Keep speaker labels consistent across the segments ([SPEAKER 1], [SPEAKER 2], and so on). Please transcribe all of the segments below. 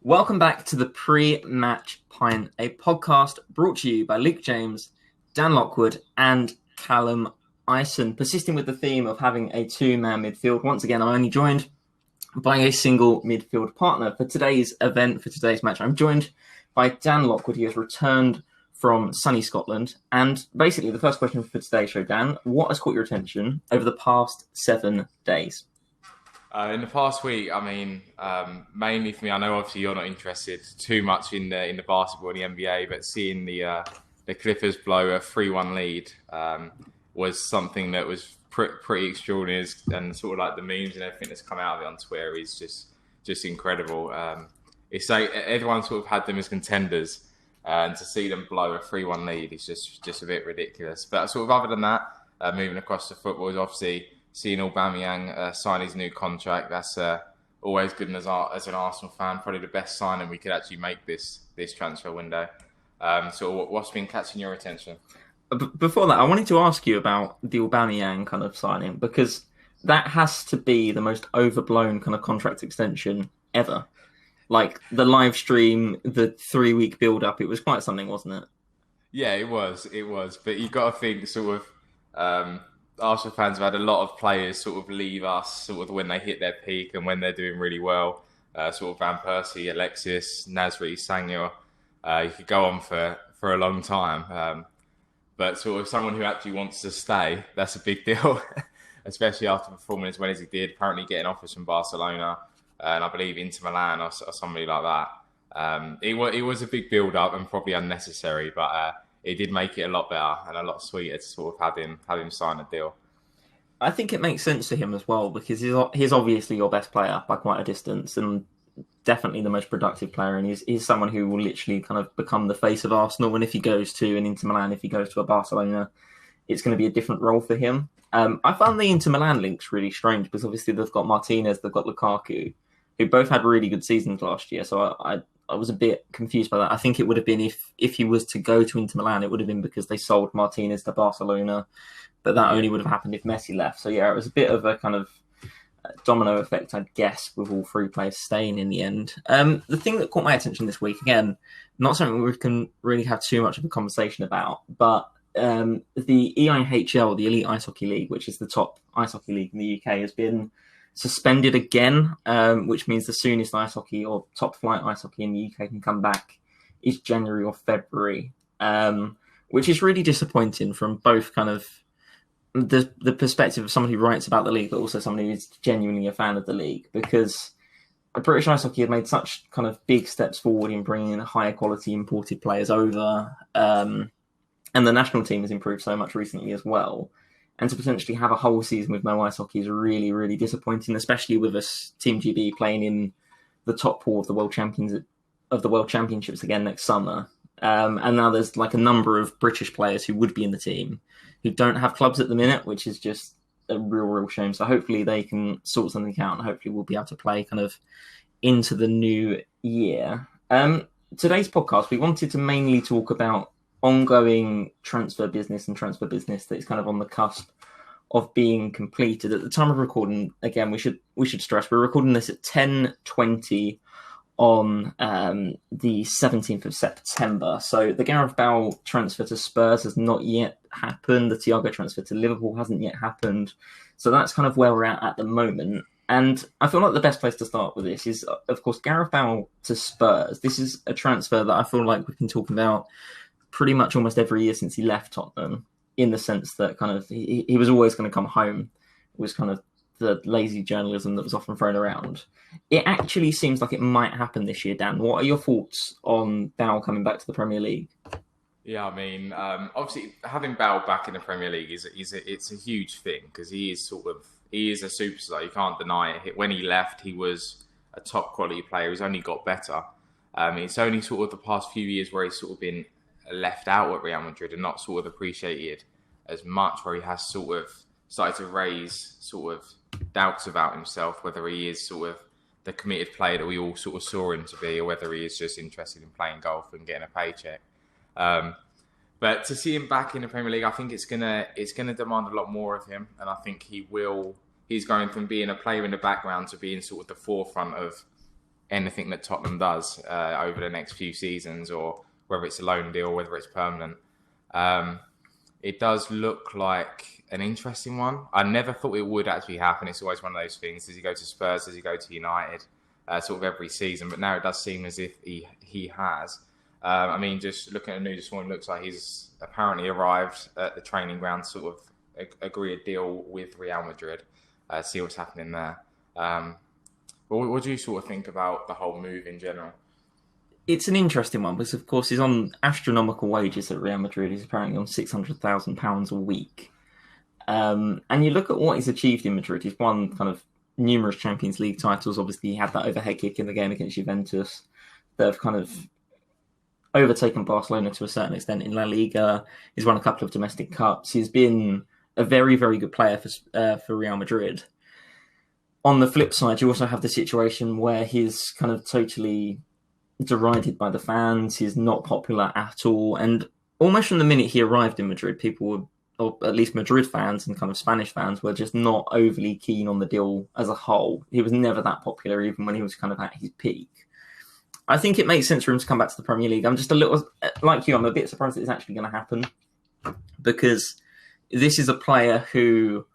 [SPEAKER 1] Welcome back to the Pre-Match Pint, a podcast brought to you by Luke James, Dan Lockwood, and Callum Ison, persisting with the theme of having a two-man midfield. Once again, I'm only joined by a single midfield partner. For today's event, for today's match, I'm joined by Dan Lockwood. He has returned from sunny Scotland. And basically, the first question for today's show, Dan, what has caught your attention over the past 7 days?
[SPEAKER 2] In the past week, mainly for me, I know obviously you're not interested too much in the basketball and the NBA, but seeing the Clippers blow a 3-1 lead was something that was pretty extraordinary, and sort of like the memes and everything that's come out of it on Twitter is just incredible. It's like everyone sort of had them as contenders, and to see them blow a 3-1 lead is just a bit ridiculous. But sort of other than that, moving across to football is obviously seeing Aubameyang sign his new contract. That's always good as an Arsenal fan. Probably the best signing we could actually make this transfer window. So what's been catching your attention?
[SPEAKER 1] Before that, I wanted to ask you about the Aubameyang kind of signing, because that has to be the most overblown kind of contract extension ever. Like the live stream, the 3-week build-up, it was quite something, wasn't it?
[SPEAKER 2] Yeah, it was. But you've got to think sort of... Arsenal fans have had a lot of players sort of leave us sort of when they hit their peak and when they're doing really well. Sort of Van Persie, Alexis, Nasri, Sangyor. You could go on for a long time. But sort of someone who actually wants to stay, that's a big deal, especially after performing as well as he did, apparently getting offers from Barcelona and I believe Inter Milan or somebody like that. It was a big build-up and probably unnecessary, but... it did make it a lot better and a lot sweeter to sort of have him sign a deal.
[SPEAKER 1] I think it makes sense to him as well, because he's obviously your best player by quite a distance and definitely the most productive player. And he's someone who will literally kind of become the face of Arsenal. And if he goes to an Inter Milan, if he goes to a Barcelona, it's going to be a different role for him. I found the Inter Milan links really strange because obviously they've got Martinez, they've got Lukaku, who both had really good seasons last year. So I was a bit confused by that. I think it would have been if he was to go to Inter Milan, it would have been because they sold Martinez to Barcelona, but that only would have happened if Messi left. So yeah, it was a bit of a kind of domino effect, I'd guess, with all three players staying in the end. The thing that caught my attention this week, again, not something we can really have too much of a conversation about, but the EIHL, the Elite Ice Hockey League, which is the top ice hockey league in the UK, has been suspended again, which means the soonest ice hockey or top flight ice hockey in the UK can come back is January or February, which is really disappointing from both kind of the perspective of someone who writes about the league, but also someone who is genuinely a fan of the league, because British ice hockey had made such kind of big steps forward in bringing in higher quality imported players over, and the national team has improved so much recently as well. And to potentially have a whole season with no ice hockey is really, really disappointing, especially with us Team GB playing in the top four of the World Championships again next summer. And now there's like a number of British players who would be in the team who don't have clubs at the minute, which is just a real shame. So hopefully they can sort something out, and hopefully we'll be able to play kind of into the new year. Today's podcast, we wanted to mainly talk about ongoing transfer business that is kind of on the cusp of being completed. At the time of recording, again, we should stress we're recording this at 10:20 on the 17th of September. So the Gareth Bale transfer to Spurs has not yet happened. The Thiago transfer to Liverpool hasn't yet happened. So that's kind of where we're at the moment. And I feel like the best place to start with this is, of course, Gareth Bale to Spurs. This is a transfer that I feel like we've been talking about pretty much almost every year since he left Tottenham, in the sense that kind of he was always going to come home. It was kind of the lazy journalism that was often thrown around. It actually seems like it might happen this year, Dan. What are your thoughts on Bale coming back to the Premier League?
[SPEAKER 2] Yeah, obviously having Bale back in the Premier League it's a huge thing, because he is a superstar. You can't deny it. When he left, he was a top quality player. He's only got better. It's only sort of the past few years where he's sort of been left out at Real Madrid and not sort of appreciated as much, where he has sort of started to raise sort of doubts about himself, whether he is sort of the committed player that we all sort of saw him to be, or whether he is just interested in playing golf and getting a paycheck. But to see him back in the Premier League, I think it's gonna demand a lot more of him, and I think he's going from being a player in the background to being sort of the forefront of anything that Tottenham does over the next few seasons, or whether it's a loan deal, whether it's permanent. It does look like an interesting one. I never thought it would actually happen. It's always one of those things. Does he go to Spurs? Does he go to United? Sort of every season. But now it does seem as if he has. I mean, just looking at the news this morning, looks like he's apparently arrived at the training ground, sort of agree a deal with Real Madrid. See what's happening there. What do you sort of think about the whole move in general?
[SPEAKER 1] It's an interesting one because, of course, he's on astronomical wages at Real Madrid. He's apparently on £600,000 a week. And you look at what he's achieved in Madrid. He's won kind of numerous Champions League titles. Obviously, he had that overhead kick in the game against Juventus. They've kind of overtaken Barcelona to a certain extent in La Liga. He's won a couple of domestic cups. He's been a very, very good player for Real Madrid. On the flip side, you also have the situation where he's kind of totally derided by the fans. He's not popular at all. And almost from the minute he arrived in Madrid, people were, or at least Madrid fans and kind of Spanish fans, were just not overly keen on the deal as a whole. He was never that popular, even when he was kind of at his peak. I think it makes sense for him to come back to the Premier League. I'm just a little, like you, I'm a bit surprised that it's actually going to happen, because this is a player who,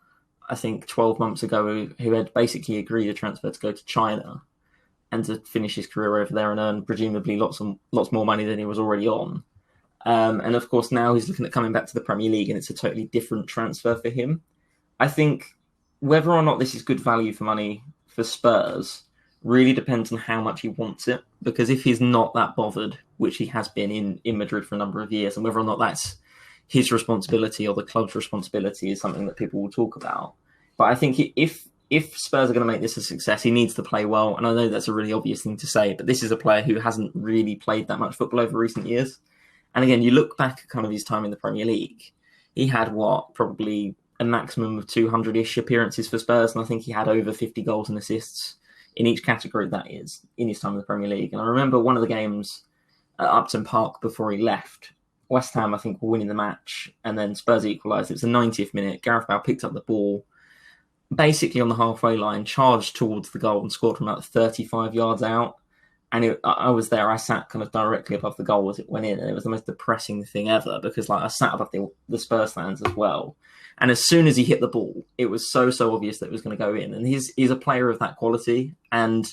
[SPEAKER 1] I think 12 months ago, who had basically agreed a transfer to go to China and to finish his career over there and earn presumably lots more money than he was already on. And of course, now he's looking at coming back to the Premier League, and it's a totally different transfer for him. I think whether or not this is good value for money for Spurs really depends on how much he wants it. Because if he's not that bothered, which he has been in Madrid for a number of years, and whether or not that's his responsibility or the club's responsibility is something that people will talk about. But I think if Spurs are going to make this a success, he needs to play well. And I know that's a really obvious thing to say, but this is a player who hasn't really played that much football over recent years. And again, you look back at kind of his time in the Premier League, he had probably a maximum of 200-ish appearances for Spurs. And I think he had over 50 goals and assists in each category, that is, in his time in the Premier League. And I remember one of the games at Upton Park before he left, West Ham, I think, were winning the match, and then Spurs equalised. It was the 90th minute. Gareth Bale picked up the ball, basically on the halfway line, charged towards the goal and scored from about 35 yards out. And I was there. I sat kind of directly above the goal as it went in, and it was the most depressing thing ever, because I sat above the Spurs fans as well. And as soon as he hit the ball, it was so obvious that it was going to go in. And he's a player of that quality, and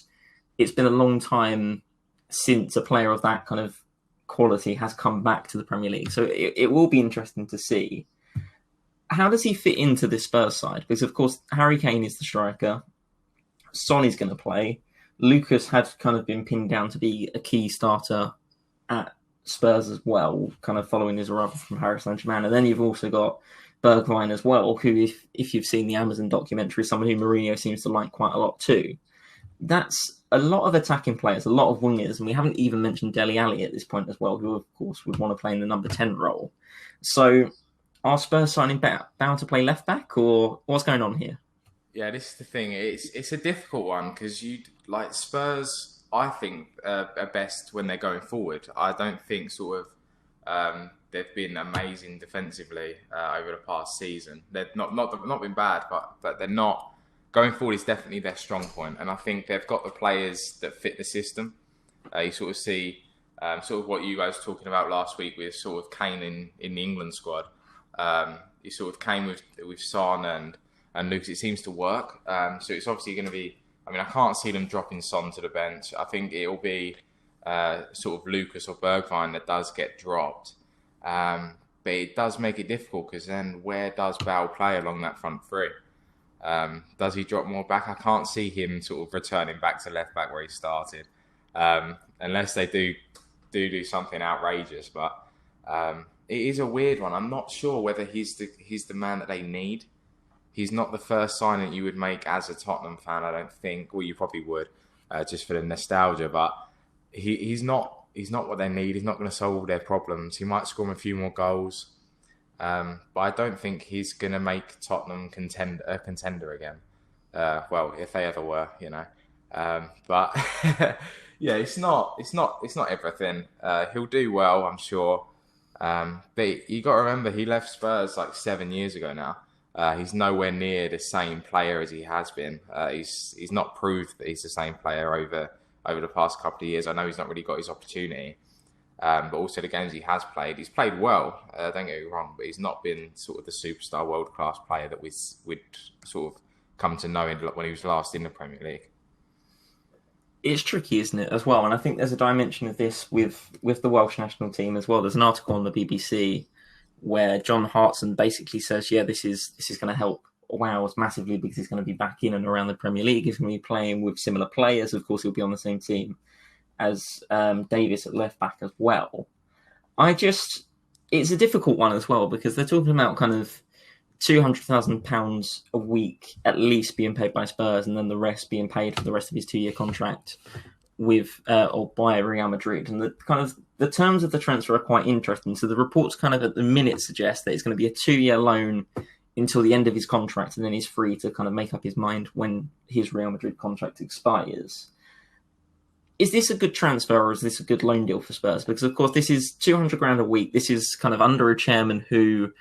[SPEAKER 1] it's been a long time since a player of that kind of quality has come back to the Premier League. So it will be interesting to see. How does he fit into this Spurs side? Because, of course, Harry Kane is the striker. Son is going to play. Lucas had kind of been pinned down to be a key starter at Spurs as well, kind of following his arrival from Paris Saint-Germain. And then you've also got Bergwijn as well, who, if you've seen the Amazon documentary, someone who Mourinho seems to like quite a lot too. That's a lot of attacking players, a lot of wingers, and we haven't even mentioned Dele Alli at this point as well, who, of course, would want to play in the number 10 role. So are Spurs signing bound to play left-back, or what's going on here?
[SPEAKER 2] Yeah, this is the thing. It's a difficult one, because Spurs, I think, are best when they're going forward. I don't think they've been amazing defensively over the past season. They've not been bad, but they're not. Going forward is definitely their strong point, and I think they've got the players that fit the system. You sort of see sort of what you guys were talking about last week with sort of Kane in the England squad. You sort of Kane with Son and Lucas. It seems to work. So it's obviously going to be. I mean, I can't see them dropping Son to the bench. I think it'll be sort of Lucas or Bergwijn that does get dropped. But it does make it difficult, because then where does Bale play along that front three? Does he drop more back? I can't see him sort of returning back to left back where he started, unless they do something outrageous. But it is a weird one. I'm not sure whether he's the man that they need. He's not the first signing you would make as a Tottenham fan, I don't think. Well, you probably would, just for the nostalgia. But he's not what they need. He's not going to solve all their problems. He might score them a few more goals. But I don't think he's going to make Tottenham a contender again. Well, if they ever were, you know. But yeah, it's not everything. He'll do well, I'm sure. But you got to remember, he left Spurs like 7 years ago now. He's nowhere near the same player as he has been. He's not proved that he's the same player over the past couple of years. I know he's not really got his opportunity, but also the games he has played, he's played well. Don't get me wrong, but he's not been sort of the superstar world class player that we'd sort of come to know when he was last in the Premier League.
[SPEAKER 1] It's tricky, isn't it, as well? And I think there's a dimension of this with the Welsh national team as well. There's an article on the BBC where John Hartson basically says, yeah, this is going to help Wales massively because he's going to be back in and around the Premier League. He's going to be playing with similar players. Of course, he'll be on the same team as Davis at left back as well. It's a difficult one as well because they're talking about kind of £200,000 a week at least being paid by Spurs, and then the rest being paid for the rest of his 2-year contract with or by Real Madrid. And the terms of the transfer are quite interesting. So the reports kind of at the minute suggest that it's going to be a 2-year loan until the end of his contract, and then he's free to kind of make up his mind when his Real Madrid contract expires. Is this a good transfer or is this a good loan deal for Spurs? Because of course this is £200,000 a week. This is kind of under a chairman who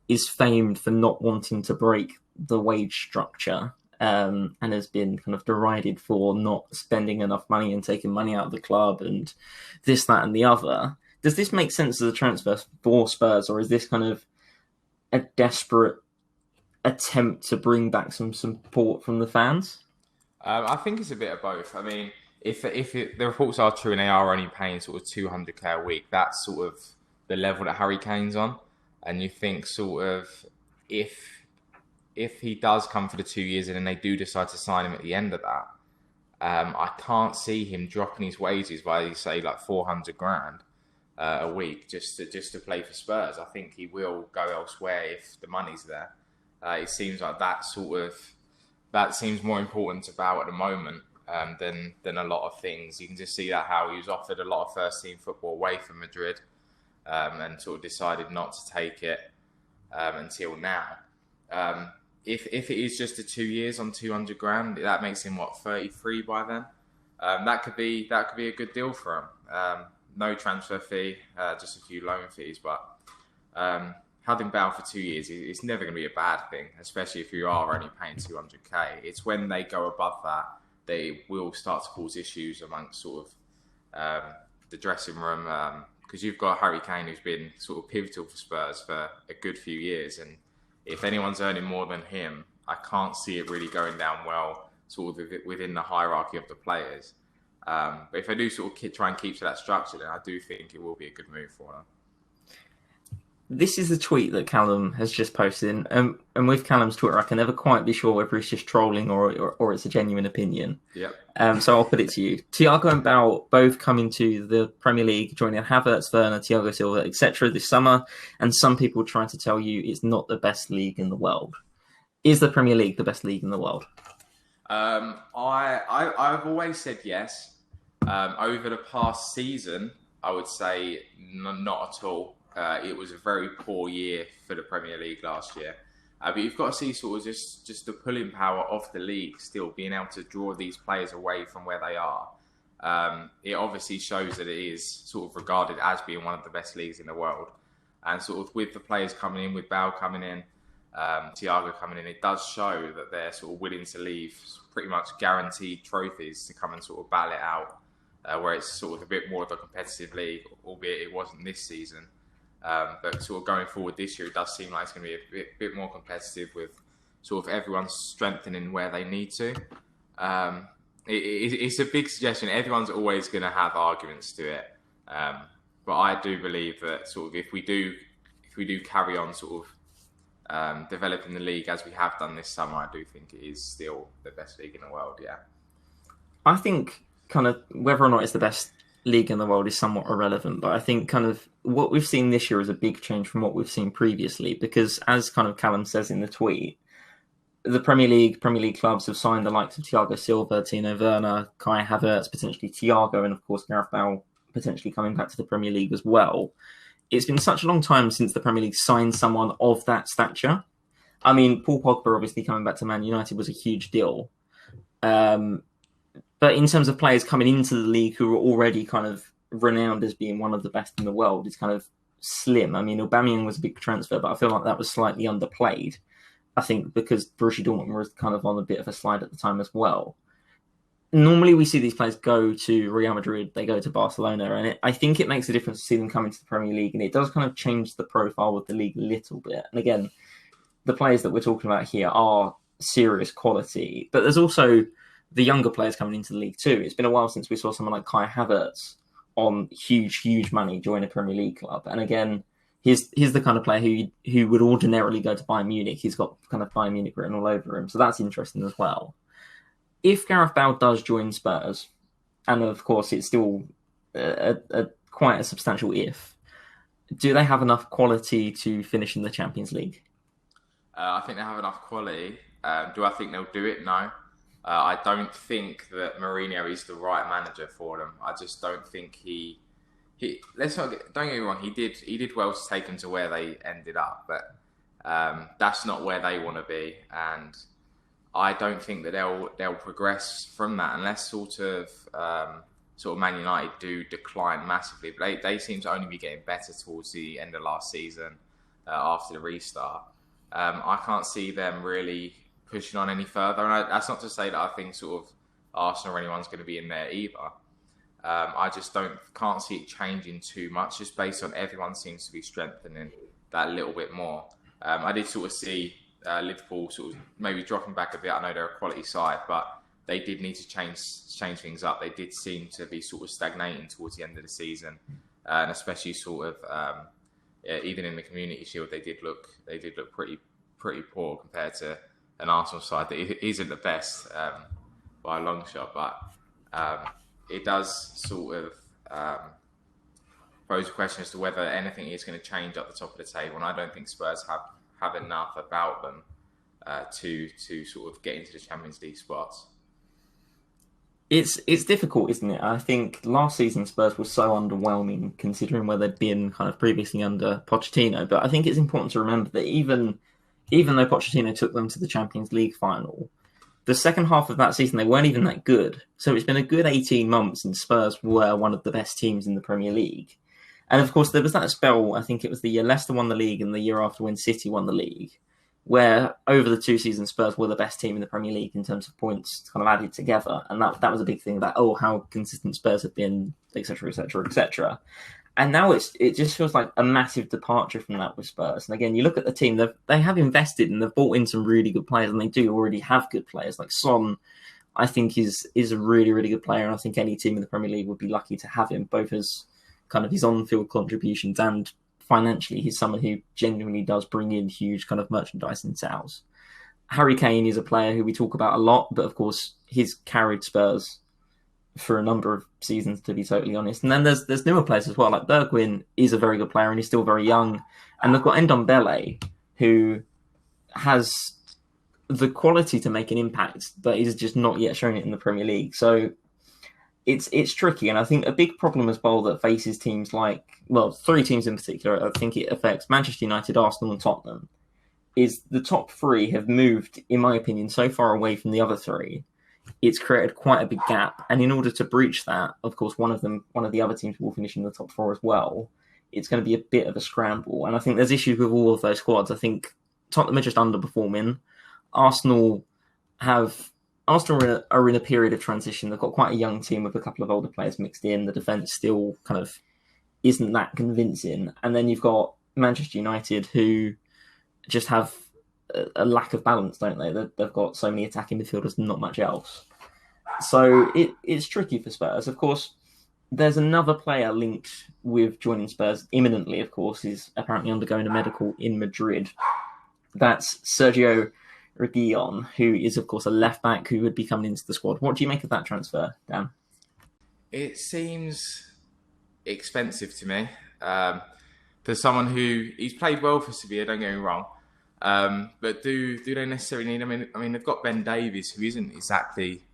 [SPEAKER 1] is famed for not wanting to break the wage structure, and has been kind of derided for not spending enough money and taking money out of the club and this, that, and the other. Does this make sense as a transfer for Spurs, or is this kind of a desperate attempt to bring back some support from the fans?
[SPEAKER 2] I think it's a bit of both. I mean, if the reports are true and they are only paying sort of £200,000 a week, that's sort of the level that Harry Kane's on. And you think sort of if he does come for the 2 years and then they do decide to sign him at the end of that, I can't see him dropping his wages by, say, like £400,000 a week just to play for Spurs. I think he will go elsewhere if the money's there. It seems like that seems more important about at the moment than a lot of things. You can just see that how he was offered a lot of first team football away from Madrid. And sort of decided not to take it until now. If it is just the 2 years on £200,000, that makes him 33 by then. That could be a good deal for him. No transfer fee, just a few loan fees, but having Bale for 2 years, it's never going to be a bad thing, especially if you are only paying £200,000. It's when they go above that they will start to cause issues amongst sort of the dressing room. Because you've got Harry Kane, who's been sort of pivotal for Spurs for a good few years. And if anyone's earning more than him, I can't see it really going down well sort of within the hierarchy of the players. But if I do sort of try and keep to that structure, then I do think it will be a good move for them.
[SPEAKER 1] This is the tweet that Callum has just posted. And with Callum's Twitter, I can never quite be sure whether he's just trolling or it's a genuine opinion.
[SPEAKER 2] Yep.
[SPEAKER 1] So I'll put it to you. Thiago and Bale both coming to the Premier League, joining Havertz, Werner, Thiago Silva, etc. this summer. And some people trying to tell you it's not the best league in the world. Is the Premier League the best league in the world?
[SPEAKER 2] I've always said yes. Over the past season, I would say not at all. It was a very poor year for the Premier League last year. But you've got to see sort of just the pulling power of the league still being able to draw these players away from where they are. It obviously shows that it is sort of regarded as being one of the best leagues in the world. And sort of with the players coming in, with Bale coming in, Thiago coming in, it does show that they're sort of willing to leave pretty much guaranteed trophies to come and sort of battle it out, where it's sort of a bit more of a competitive league, albeit it wasn't this season. But sort of going forward this year, it does seem like it's going to be a bit more competitive with sort of everyone strengthening where they need to. It's a big suggestion. Everyone's always going to have arguments to it. But I do believe that sort of if we do carry on sort of developing the league as we have done this summer, I do think it is still the best league in the world, yeah.
[SPEAKER 1] I think kind of whether or not it's the best league in the world is somewhat irrelevant, but I think kind of what we've seen this year is a big change from what we've seen previously, because as kind of Callum says in the tweet, the Premier League clubs have signed the likes of Thiago Silva, Tino Werner, Kai Havertz, potentially Thiago, and of course Gareth Bale potentially coming back to the Premier League as well. It's been such a long time since the Premier League signed someone of that stature. I mean, Paul Pogba obviously coming back to Man United was a huge deal. But in terms of players coming into the league who are already kind of renowned as being one of the best in the world, it's kind of slim. I mean, Aubameyang was a big transfer, but I feel like that was slightly underplayed. I think because Borussia Dortmund was kind of on a bit of a slide at the time as well. normally we see these players go to Real Madrid, they go to Barcelona, and I think it makes a difference to see them come into the Premier League, and it does kind of change the profile of the league a little bit. And again, the players that we're talking about here are serious quality, but there's also the younger players coming into the league too. It's been a while since we saw someone like Kai Havertz on huge money join a Premier League club. And again, he's the kind of player who would ordinarily go to Bayern Munich. He's got kind of Bayern Munich written all over him, so that's interesting as well. If Gareth Bale does join Spurs, and of course it's still quite a substantial if, do they have enough quality to finish in the Champions League?
[SPEAKER 2] I think they have enough quality. Do I think they'll do it? No. I don't think that Mourinho is the right manager for them. I just don't think he don't get me wrong. He did well to take them to where they ended up, but that's not where they want to be. And I don't think that they'll progress from that unless sort of Man United do decline massively. But they seem to only be getting better towards the end of last season after the restart. I can't see them really pushing on any further. And that's not to say that I think sort of Arsenal or anyone's going to be in there either. I just can't see it changing too much, just based on everyone seems to be strengthening that a little bit more. I did sort of see Liverpool sort of maybe dropping back a bit. I know they're a quality side, but they did need to change things up. They did seem to be sort of stagnating towards the end of the season, and especially sort of even in the Community Shield, they did look pretty poor compared to an Arsenal side that isn't the best by a long shot. But it does sort of pose a question as to whether anything is going to change at the top of the table, and I don't think Spurs have enough about them to sort of get into the Champions League spots.
[SPEAKER 1] It's difficult, isn't it? I think last season Spurs were so underwhelming considering where they'd been kind of previously under Pochettino. But I think it's important to remember that even though Pochettino took them to the Champions League final, the second half of that season they weren't even that good. So it's been a good 18 months and Spurs were one of the best teams in the Premier League. And of course there was that spell, I think it was the year Leicester won the league and the year after when City won the league, where over the 2 seasons Spurs were the best team in the Premier League in terms of points kind of added together. And that was a big thing about, how consistent Spurs have been, etc., etc., etc. And now it just feels like a massive departure from that with Spurs. And again, you look at the team, they have invested and they've brought in some really good players, and they do already have good players. Like Son, I think is a really, really good player, and I think any team in the Premier League would be lucky to have him, both as kind of his on-field contributions and financially. He's someone who genuinely does bring in huge kind of merchandising sales. Harry Kane is a player who we talk about a lot, but of course he's carried Spurs for a number of seasons, to be totally honest. And then there's newer players as well. Like Bergwijn is a very good player and he's still very young. And they've got Ndombele, who has the quality to make an impact, but he's just not yet shown it in the Premier League. So it's tricky. And I think a big problem as well that faces teams like, 3 teams in particular, I think it affects Manchester United, Arsenal and Tottenham, is the top 3 have moved, in my opinion, so far away from the other 3. It's created quite a big gap. And in order to breach that, of course, one of the other teams will finish in the top 4 as well. It's going to be a bit of a scramble. And I think there's issues with all of those squads. I think Tottenham are just underperforming. Arsenal are in a period of transition. They've got quite a young team with a couple of older players mixed in. The defence still kind of isn't that convincing. And then you've got Manchester United, who just have a lack of balance, don't they? They've got so many attacking midfielders and not much else. So it's tricky for Spurs. Of course, there's another player linked with joining Spurs imminently, of course, is apparently undergoing a medical in Madrid. That's Sergio Reguilon, who is, of course, a left-back who would be coming into the squad. What do you make of that transfer, Dan?
[SPEAKER 2] It seems expensive to me. For someone he's played well for Sevilla, don't get me wrong. But do they necessarily need him? I mean, they've got Ben Davies, who isn't exactly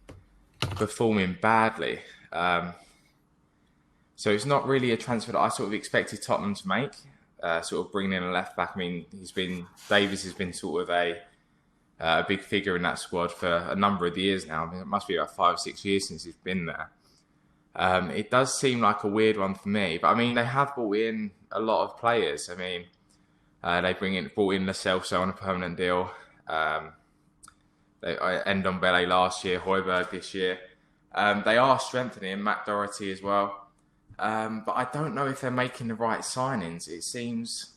[SPEAKER 2] performing badly. So it's not really a transfer that I sort of expected Tottenham to make. Sort of bringing in a left back. I mean, Davies has been sort of a big figure in that squad for a number of years now. I mean, it must be about 5 or 6 years since he's been there. It does seem like a weird one for me, but I mean, they have brought in a lot of players. I mean, they brought in Lo Celso on a permanent deal. Ndombele last year, Højbjerg this year. They are strengthening Matt Doherty as well. But I don't know if they're making the right signings. It seems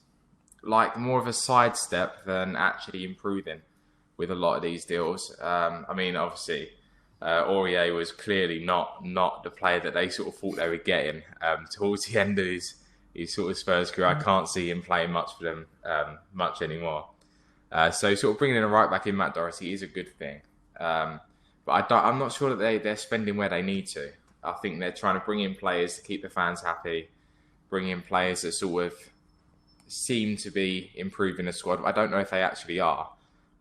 [SPEAKER 2] like more of a sidestep than actually improving with a lot of these deals. I mean, obviously, Aurier was clearly not the player that they sort of thought they were getting towards the end of his sort of Spurs career. I can't see him playing much for them much anymore. So sort of bringing in a right back in Matt Doherty is a good thing. But I'm not sure that they're spending where they need to. I think they're trying to bring in players to keep the fans happy, bring in players that sort of seem to be improving the squad. I don't know if they actually are.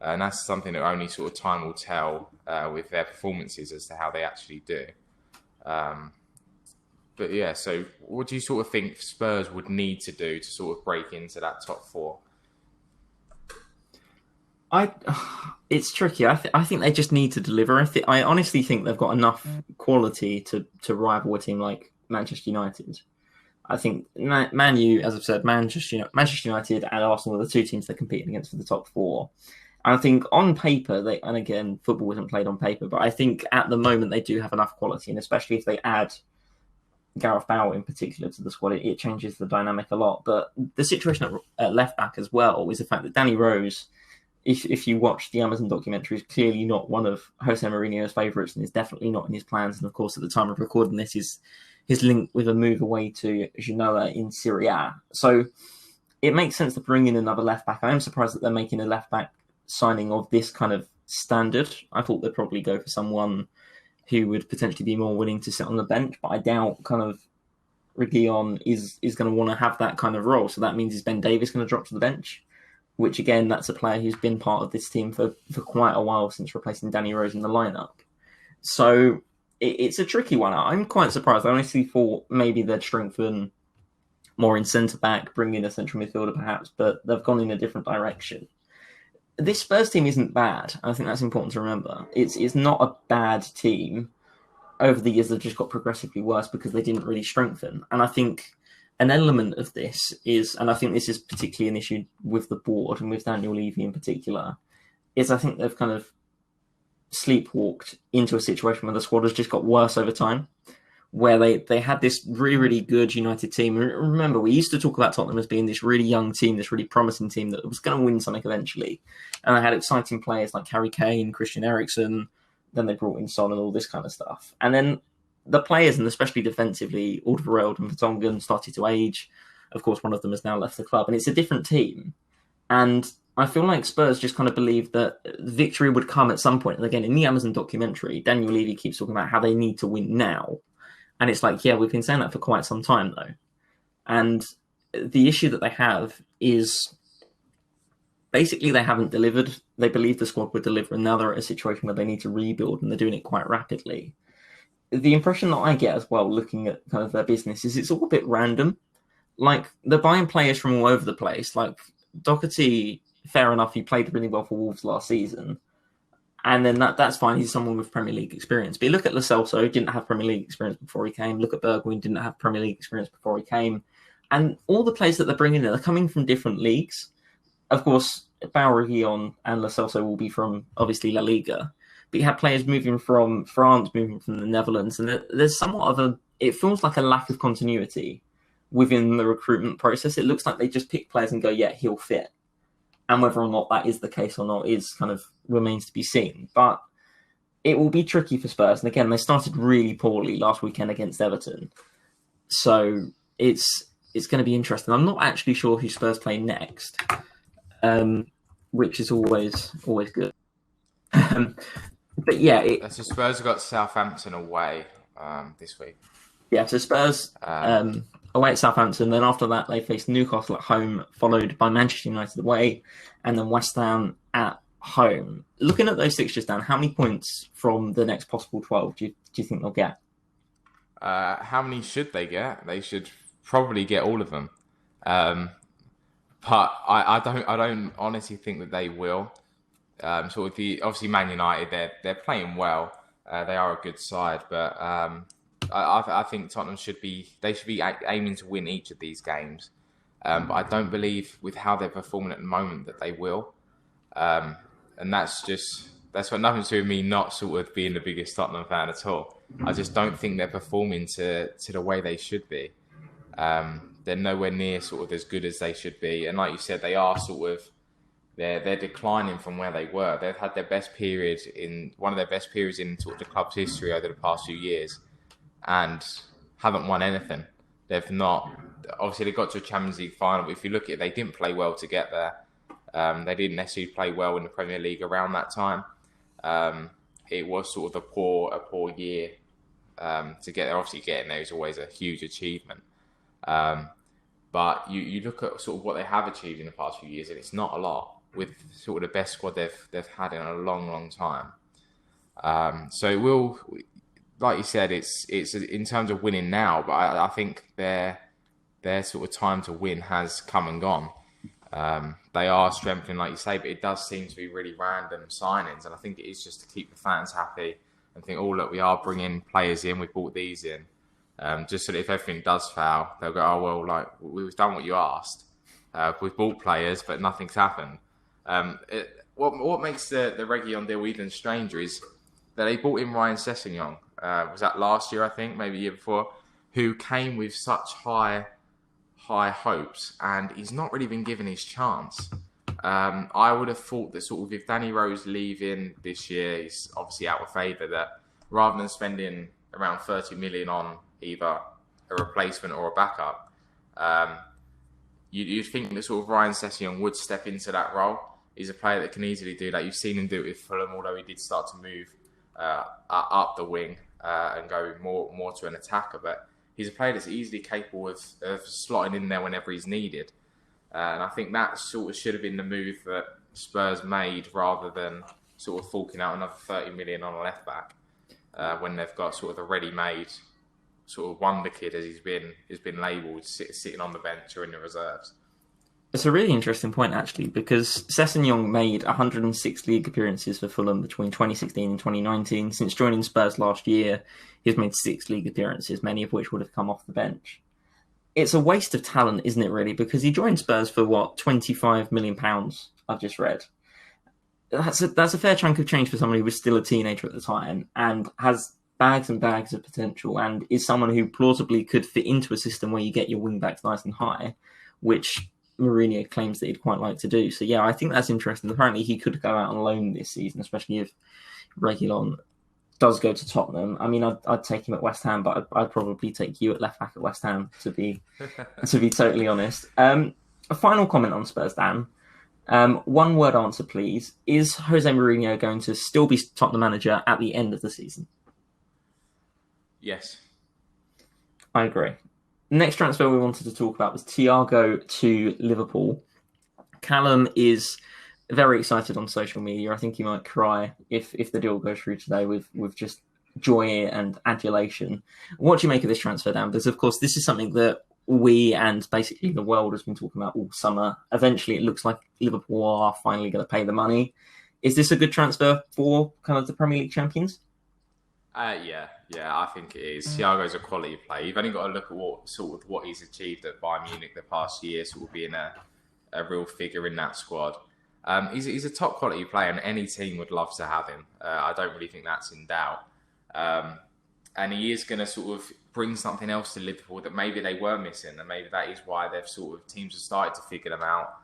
[SPEAKER 2] And that's something that only sort of time will tell with their performances as to how they actually do. But yeah, so what do you sort of think Spurs would need to do to sort of break into that top four?
[SPEAKER 1] It's tricky. I think they just need to deliver. I honestly think they've got enough quality to rival a team like Manchester United. I think Man U, as I've said, Manchester United and Arsenal are the two teams they're competing against for the top four. And I think on paper, and again, football isn't played on paper, but I think at the moment they do have enough quality, and especially if they add Gareth Bale in particular to the squad, it changes the dynamic a lot. But the situation at left back as well is the fact that Danny Rose, if you watch the Amazon documentary, is clearly not one of Jose Mourinho's favourites and is definitely not in his plans. And of course, at the time of recording this, is his link with a move away to Genoa in Serie A. So it makes sense to bring in another left back. I am surprised that they're making a left back signing of this kind of standard. I thought they'd probably go for someone who would potentially be more willing to sit on the bench, but I doubt kind of Reguilon is going to want to have that kind of role. So that means is Ben Davies going to drop to the bench? Which again, that's a player who's been part of this team for quite a while since replacing Danny Rose in the lineup. So it's a tricky one. I'm quite surprised. I honestly thought maybe they'd strengthen more in centre-back, bring in a central midfielder perhaps, but they've gone in a different direction. This Spurs team isn't bad. I think that's important to remember. It's not a bad team. Over the years, they've just got progressively worse because they didn't really strengthen. And I think an element of this is, and I think this is particularly an issue with the board and with Daniel Levy in particular, is I think they've kind of sleepwalked into a situation where the squad has just got worse over time, where they had this really, really good United team. Remember, we used to talk about Tottenham as being this really young team, this really promising team that was going to win something eventually. And they had exciting players like Harry Kane, Christian Eriksen, then they brought in Son and all this kind of stuff. And then the players, and especially defensively, Alderweireld and Vertonghen started to age. Of course, one of them has now left the club, and it's a different team. And I feel like Spurs just kind of believed that victory would come at some point. And again, in the Amazon documentary, Daniel Levy keeps talking about how they need to win now. And it's like, yeah, we've been saying that for quite some time, though. And the issue that they have is basically they haven't delivered. They believe the squad would deliver, and now they're at a situation where they need to rebuild, and they're doing it quite rapidly. The impression that I get as well, looking at kind of their business, is it's all a bit random. Like, they're buying players from all over the place. Like, Doherty, fair enough, he played really well for Wolves last season. And then that's fine. He's someone with Premier League experience. But you look at Lo Celso, didn't have Premier League experience before he came. Look at Bergwijn, didn't have Premier League experience before he came. And all the players that they're bringing in are coming from different leagues. Of course, Reguilon and Lo Celso will be from, obviously, La Liga. But you have players moving from France, moving from the Netherlands. And there's somewhat of it feels like a lack of continuity within the recruitment process. It looks like they just pick players and go, yeah, he'll fit. And whether or not that is the case or not is kind of remains to be seen. But it will be tricky for Spurs. And again, they started really poorly last weekend against Everton. So it's going to be interesting. I'm not actually sure who Spurs play next, which is always good. But yeah.
[SPEAKER 2] So Spurs have got Southampton away this week.
[SPEAKER 1] Yeah, so Spurs away at Southampton. Then after that, they face Newcastle at home, followed by Manchester United away, and then West Ham at home. Looking at those fixtures, Dan, how many points from the next possible 12 do you think they'll get?
[SPEAKER 2] How many should they get? They should probably get all of them. But I don't honestly think that they will. Obviously Man United, they're playing well. They are a good side, but I think Tottenham should be aiming to win each of these games. But I don't believe with how they're performing at the moment that they will. And that's just that's got nothing to do with me not sort of being the biggest Tottenham fan at all. I just don't think they're performing to the way they should be. They're nowhere near sort of as good as they should be. And like you said, they are sort of they're declining from where they were. They've had their best period in one of their best periods in sort of the club's history over the past few years, and haven't won anything. They've not. Obviously, they got to a Champions League final, but if you look at it, they didn't play well to get there. They didn't necessarily play well in the Premier League around that time. It was sort of a poor year to get there. Obviously, getting there is always a huge achievement. But you look at sort of what they have achieved in the past few years, and it's not a lot with sort of the best squad they've had in a long time. So it will, like you said, it's in terms of winning now, but I think their sort of time to win has come and gone. They are strengthening, like you say, but it does seem to be really random signings, and I think it is just to keep the fans happy and think, oh look, we are bringing players in, we brought these in. Just so that if everything does fail, they'll go, oh, well, like, we've done what you asked. We've bought players, but nothing's happened. What makes the Reguilon deal even stranger is that they bought in Ryan Sessegnon. Was that last year, I think, maybe the year before, who came with such high hopes, and he's not really been given his chance. I would have thought that sort of if Danny Rose leaving this year, he's obviously out of favour, that rather than spending around 30 million on either a replacement or a backup, you'd think that sort of Ryan Sessegnon would step into that role. He's a player that can easily do that. You've seen him do it with Fulham, although he did start to move up the wing and go more to an attacker. But he's a player that's easily capable of slotting in there whenever he's needed. And I think that sort of should have been the move that Spurs made rather than sort of forking out another 30 million on a left back when they've got sort of a ready-made sort of wonder kid, as he's been labelled, sitting on the bench or in the reserves.
[SPEAKER 1] It's a really interesting point, actually, because Sessegnon made 106 league appearances for Fulham between 2016 and 2019. Since joining Spurs last year, he's made 6 league appearances, many of which would have come off the bench. It's a waste of talent, isn't it, really? Because he joined Spurs for, £25 million, I've just read. That's a fair chunk of change for somebody who was still a teenager at the time and has bags and bags of potential and is someone who plausibly could fit into a system where you get your wing-backs nice and high, which Mourinho claims that he'd quite like to do. So, yeah, I think that's interesting. Apparently, he could go out on loan this season, especially if Reguilon does go to Tottenham. I mean, I'd take him at West Ham, but I'd probably take you at left back at West Ham, to be totally honest. A final comment on Spurs, Dan. One word answer, please. Is Jose Mourinho going to still be Tottenham manager at the end of the season?
[SPEAKER 2] Yes.
[SPEAKER 1] I agree. The next transfer we wanted to talk about was Thiago to Liverpool. Callum is very excited on social media. I think he might cry if the deal goes through today with just joy and adulation. What do you make of this transfer, Dan? Because, of course, this is something that we and basically the world has been talking about all summer. Eventually, it looks like Liverpool are finally going to pay the money. Is this a good transfer for kind of the Premier League champions?
[SPEAKER 2] Yeah, I think it is. Thiago's a quality player. You've only got to look at what he's achieved at Bayern Munich the past year, sort of being a real figure in that squad. He's a top quality player, and any team would love to have him. I don't really think that's in doubt. And he is going to sort of bring something else to Liverpool that maybe they were missing, and maybe that is why teams have started to figure them out.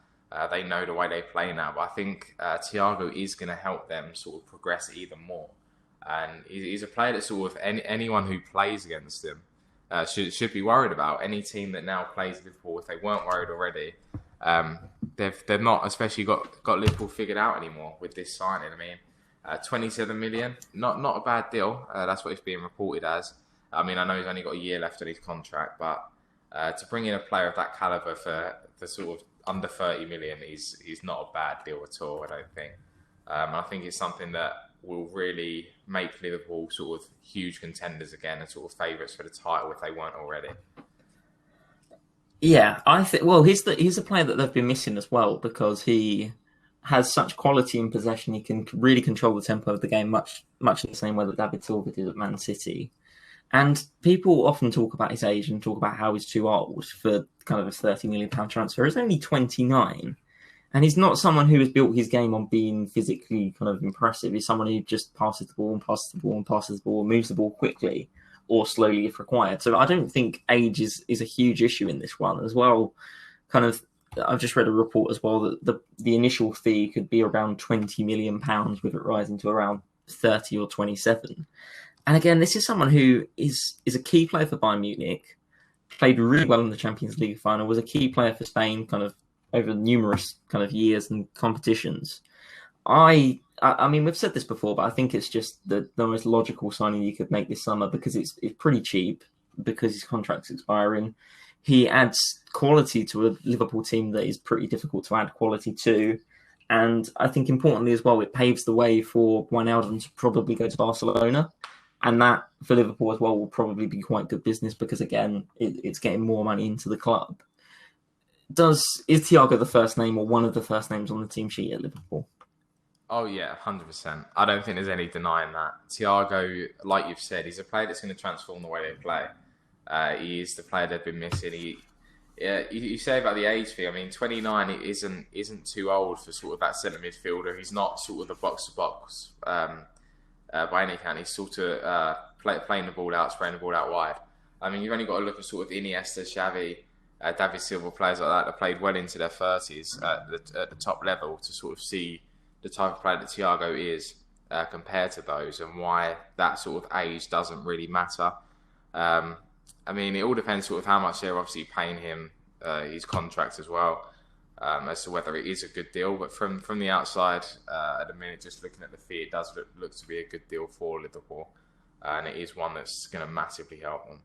[SPEAKER 2] They know the way they play now, but I think Thiago is going to help them sort of progress even more. And he's a player that sort of anyone who plays against him should be worried about. Any team that now plays Liverpool, if they weren't worried already, they've not especially got Liverpool figured out anymore with this signing. I mean, 27 million, not a bad deal. That's what it's being reported as. I mean, I know he's only got a year left on his contract, but to bring in a player of that calibre for sort of under 30 million is not a bad deal at all, I don't think. I think it's something that will really make Liverpool sort of huge contenders again and sort of favourites for the title if they weren't already.
[SPEAKER 1] Yeah, I think. Well, he's a player that they've been missing as well because he has such quality in possession. He can really control the tempo of the game, much in the same way that David Silva did at Man City. And people often talk about his age and talk about how he's too old for kind of a £30 million transfer. He's only 29. And he's not someone who has built his game on being physically kind of impressive. He's someone who just passes the ball and passes the ball and passes the ball and moves the ball quickly or slowly if required. So I don't think age is a huge issue in this one as well. Kind of, I've just read a report as well that the initial fee could be around £20 million with it rising to around 30 or 27. And again, this is someone who is a key player for Bayern Munich, played really well in the Champions League final, was a key player for Spain kind of over numerous kind of years and competitions. I mean, we've said this before, but I think it's just the most logical signing you could make this summer because it's pretty cheap because his contract's expiring. He adds quality to a Liverpool team that is pretty difficult to add quality to. And I think importantly as well, it paves the way for Wijnaldum to probably go to Barcelona. And that for Liverpool as well will probably be quite good business because, again, it's getting more money into the club. Is Thiago the first name or one of the first names on the team sheet at Liverpool?
[SPEAKER 2] Oh, yeah, 100%. I don't think there's any denying that. Thiago, like you've said, he's a player that's going to transform the way they play. He is the player they've been missing. You say about the age thing. I mean, 29 isn't too old for sort of that centre midfielder. He's not sort of the box-to-box by any account. He's sort of playing the ball out, spraying the ball out wide. I mean, you've only got to look at sort of Iniesta, Xavi, David Silva, players like that played well into their 30s at the top level to sort of see the type of player that Thiago is compared to those and why that sort of age doesn't really matter. I mean, it all depends sort of how much they're obviously paying him his contract as well as to whether it is a good deal. But from the outside, at the minute, just looking at the fee, it does look to be a good deal for Liverpool. And it is one that's going to massively help them.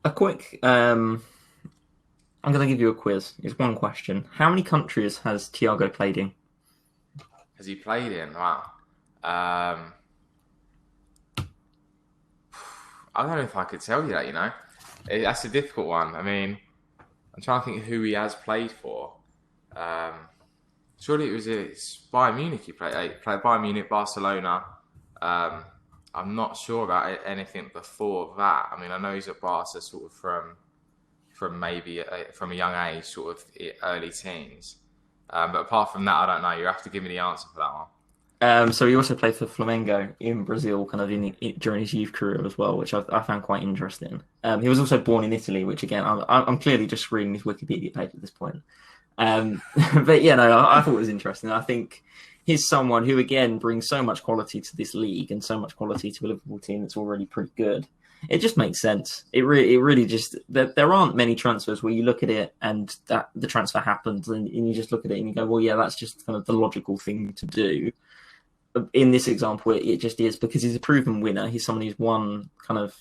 [SPEAKER 1] A quick, I'm going to give you a quiz. It's one question. How many countries has Thiago played in?
[SPEAKER 2] Has he played in? Wow. I don't know if I could tell you that, you know. That's a difficult one. I mean, I'm trying to think who he has played for. Surely it's Bayern Munich he played. He played Bayern Munich, Barcelona. I'm not sure about anything before that. I mean, I know he's at Barca sort of from maybe from a young age, sort of early teens. But apart from that, I don't know. You have to give me the answer for that one.
[SPEAKER 1] So he also played for Flamengo in Brazil, kind of during his youth career as well, which I found quite interesting. He was also born in Italy, which again, I'm clearly just reading his Wikipedia page at this point. But yeah, no, I thought it was interesting. I think he's someone who, again, brings so much quality to this league and so much quality to a Liverpool team that's already pretty good. It just makes sense. It really just there aren't many transfers where you look at it and that the transfer happens and you just look at it and you go, well, yeah, that's just kind of the logical thing to do. In this example, it just is because he's a proven winner. He's someone who's won kind of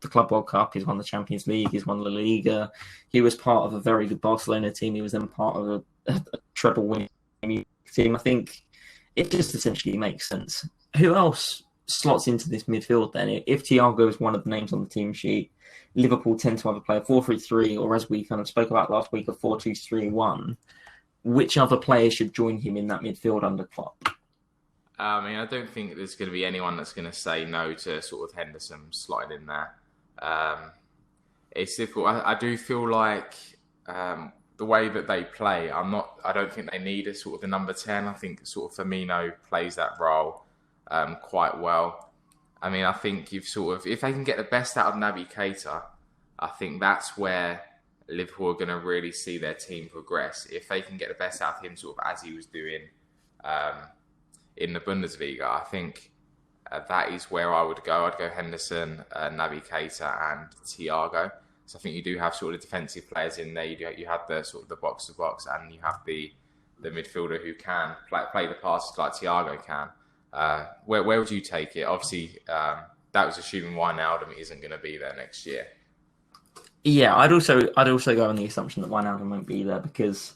[SPEAKER 1] the Club World Cup. He's won the Champions League. He's won La Liga. He was part of a very good Barcelona team. He was then part of a treble winning team. I think it just essentially makes sense. Who else slots into this midfield then? If Thiago is one of the names on the team sheet, Liverpool tend to either play a 4-3-3 or, as we kind of spoke about last week, a 4-2-3-1. Which other players should join him in that midfield under Klopp?
[SPEAKER 2] I mean, I don't think there's going to be anyone that's going to say no to sort of Henderson slotting in there. It's difficult. I do feel like the way that they play, I don't think they need a sort of the number 10. I think sort of Firmino plays that role quite well. I mean, I think if they can get the best out of Naby Keita, I think that's where Liverpool are going to really see their team progress. If they can get the best out of him sort of as he was doing in the Bundesliga, I think that is where I would go. I'd go Henderson, Naby Keita and Thiago. So I think you do have sort of defensive players in there. You have the sort of the box to box, and you have the midfielder who can play the passes like Thiago can. Where would you take it? Obviously, that was assuming Wijnaldum isn't going to be there next year.
[SPEAKER 1] Yeah, I'd also go on the assumption that Wijnaldum won't be there because,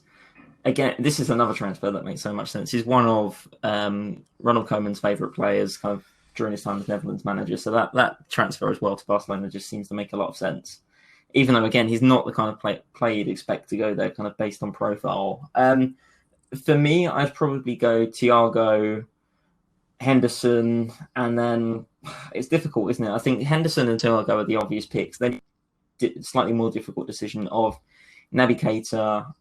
[SPEAKER 1] again, this is another transfer that makes so much sense. He's one of Ronald Koeman's favourite players, kind of during his time as Netherlands manager. So that transfer as well to Barcelona just seems to make a lot of sense. Even though, again, he's not the kind of player you'd expect to go there, kind of based on profile. For me, I'd probably go Thiago, Henderson, and then it's difficult, isn't it? I think Henderson and Thiago are the obvious picks. Then slightly more difficult decision of Naby Keita,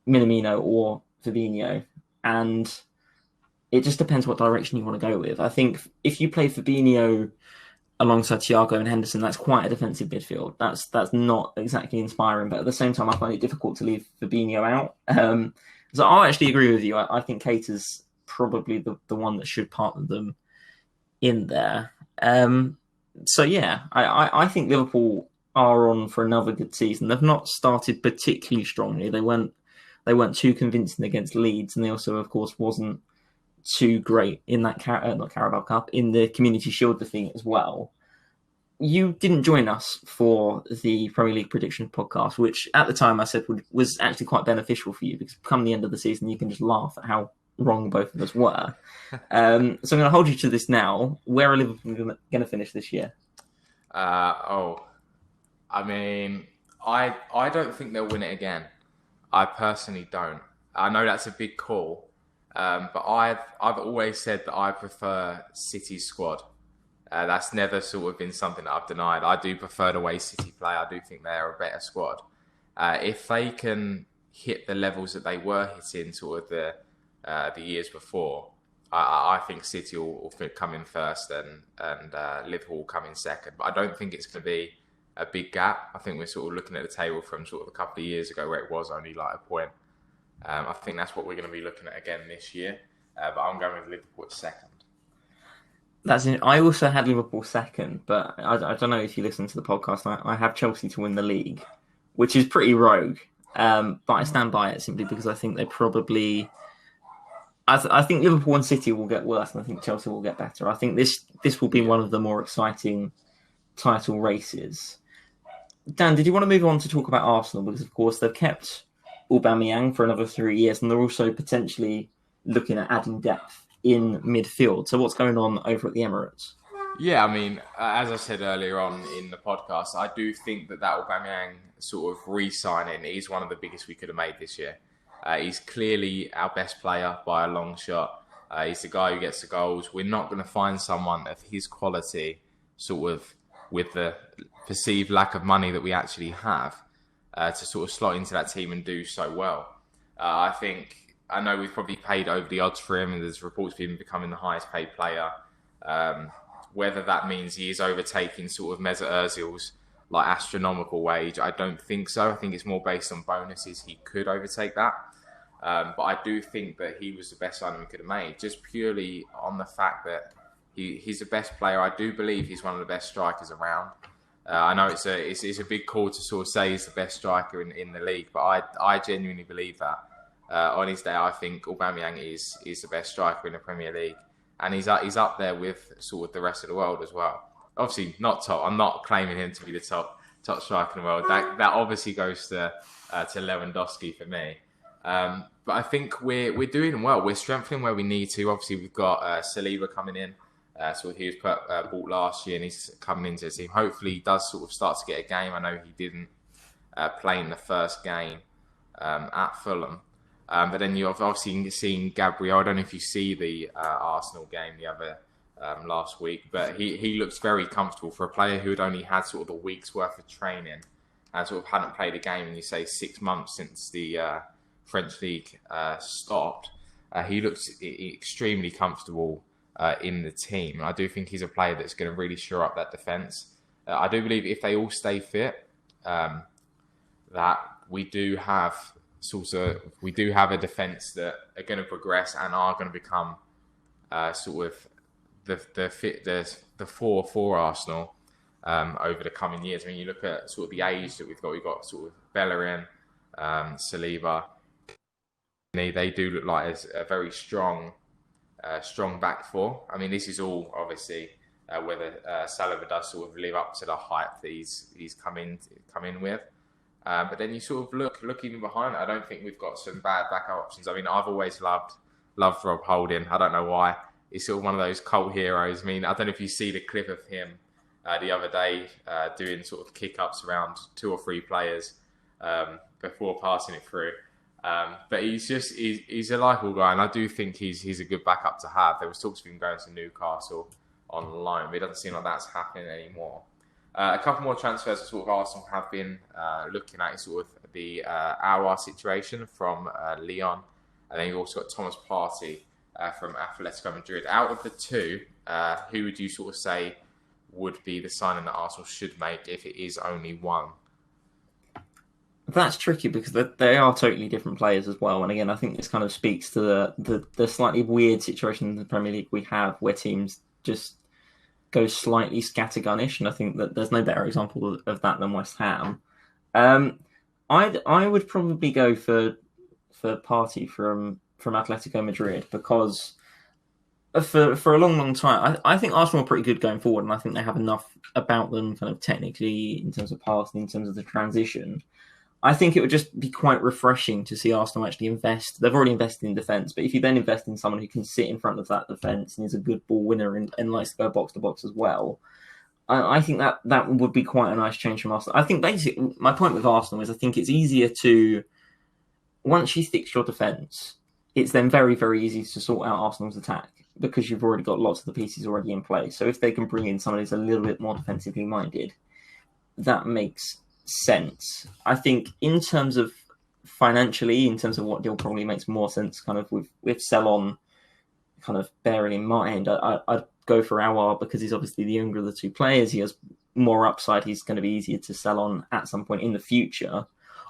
[SPEAKER 1] Minamino, or Fabinho, and it just depends what direction you want to go with. I think if you play Fabinho alongside Thiago and Henderson, that's quite a defensive midfield. That's not exactly inspiring, but at the same time, I find it difficult to leave Fabinho out. So I actually agree with you. I think Keita's probably the one that should partner them in there. So yeah, I think Liverpool are on for another good season. They've not started particularly strongly. They weren't too convincing against Leeds, and they also, of course, wasn't too great in that not Carabao Cup, in the Community Shield defeat as well. You didn't join us for the Premier League prediction podcast, which at the time I said was actually quite beneficial for you, because come the end of the season, you can just laugh at how wrong both of us were. So I'm going to hold you to this now. Where are Liverpool going to finish this year?
[SPEAKER 2] I mean, I don't think they'll win it again. I personally don't. I know that's a big call, but I've always said that I prefer City's squad. That's never sort of been something that I've denied. I do prefer the way City play. I do think they're a better squad. If they can hit the levels that they were hitting sort of the years before, I think City will come in first and Liverpool will come in second. But I don't think it's going to be a big gap. I think we're sort of looking at the table from sort of a couple of years ago where it was only like a point. I think that's what we're going to be looking at again this year. But I'm going with Liverpool at second.
[SPEAKER 1] I also had Liverpool second, but I don't know if you listen to the podcast. I have Chelsea to win the league, which is pretty rogue. But I stand by it simply because I think they probably... I think Liverpool and City will get worse, and I think Chelsea will get better. I think this will be one of the more exciting title races. Dan, did you want to move on to talk about Arsenal? Because, of course, they've kept Aubameyang for another 3 years, and they're also potentially looking at adding depth in midfield. So what's going on over at the Emirates?
[SPEAKER 2] Yeah, I mean, as I said earlier on in the podcast, I do think that Aubameyang sort of re-signing is one of the biggest we could have made this year. He's clearly our best player by a long shot. He's the guy who gets the goals. We're not going to find someone of his quality, sort of with the perceived lack of money that we actually have, to sort of slot into that team and do so well. I know we've probably paid over the odds for him, and there's reports of him becoming the highest paid player. Whether that means he is overtaking sort of Mesut Ozil's like astronomical wage, I don't think so. I think it's more based on bonuses. He could overtake that. But I do think that he was the best signing we could have made, just purely on the fact that he's the best player. I do believe he's one of the best strikers around. I know it's a big call to sort of say he's the best striker in the league, but I genuinely believe that. On his day, I think Aubameyang is the best striker in the Premier League, and he's up there with sort of the rest of the world as well. Obviously, not top. I'm not claiming him to be the top striker in the world. That obviously goes to Lewandowski for me. But I think we're doing well. We're strengthening where we need to. Obviously, we've got Saliba coming in. So he was bought last year, and he's coming into the team. Hopefully, he does sort of start to get a game. I know he didn't play in the first game at Fulham. But then you've obviously seen Gabriel. I don't know if you see the Arsenal game the other last week, but he looks very comfortable for a player who had only had sort of a week's worth of training and sort of hadn't played a game in, you say, 6 months since the French league stopped. He looks extremely comfortable in the team. I do think he's a player that's going to really shore up that defence. I do believe if they all stay fit, that we do have a defence that are going to progress and are going to become sort of the four for Arsenal over the coming years. I mean, you look at sort of the age that we've got sort of Bellerin, Saliba. They do look like a very strong back four. I mean, this is all obviously whether Saliba does sort of live up to the hype that he's come in with. But then you sort of look even behind it. I don't think we've got some bad backup options. I mean, I've always loved Rob Holding. I don't know why. He's sort of one of those cult heroes. I mean, I don't know if you see the clip of him the other day doing sort of kick-ups around 2 or 3 players before passing it through. But he's a likeable guy, and I do think he's a good backup to have. There was talks of him going to Newcastle on loan, but it doesn't seem like that's happening anymore. A couple more transfers that sort of Arsenal have been looking at is sort of the Aouar situation from Lyon, and then you've also got Thomas Partey from Atletico Madrid. Out of the two, who would you sort of say would be the signing that Arsenal should make if it is only one?
[SPEAKER 1] That's tricky because they are totally different players as well. And again, I think this kind of speaks to the slightly weird situation in the Premier League we have where teams just go slightly scattergunnish. And I think that there's no better example of that than West Ham. I would probably go for Partey from Atletico Madrid because for a long time, I think Arsenal are pretty good going forward, and I think they have enough about them kind of technically in terms of passing, in terms of the transition. I think it would just be quite refreshing to see Arsenal actually invest. They've already invested in defence, but if you then invest in someone who can sit in front of that defence and is a good ball winner and likes to go box to box as well, I think that would be quite a nice change from Arsenal. I think basically my point with Arsenal is I think it's easier to, once you fix your defence, it's then very, very easy to sort out Arsenal's attack because you've already got lots of the pieces already in place. So if they can bring in someone who's a little bit more defensively minded, that makes sense. I think in terms of financially, in terms of what deal probably makes more sense kind of with sell-on kind of bearing in mind, I'd go for Aouar because he's obviously the younger of the two players. He has more upside. He's going to be easier to sell on at some point in the future.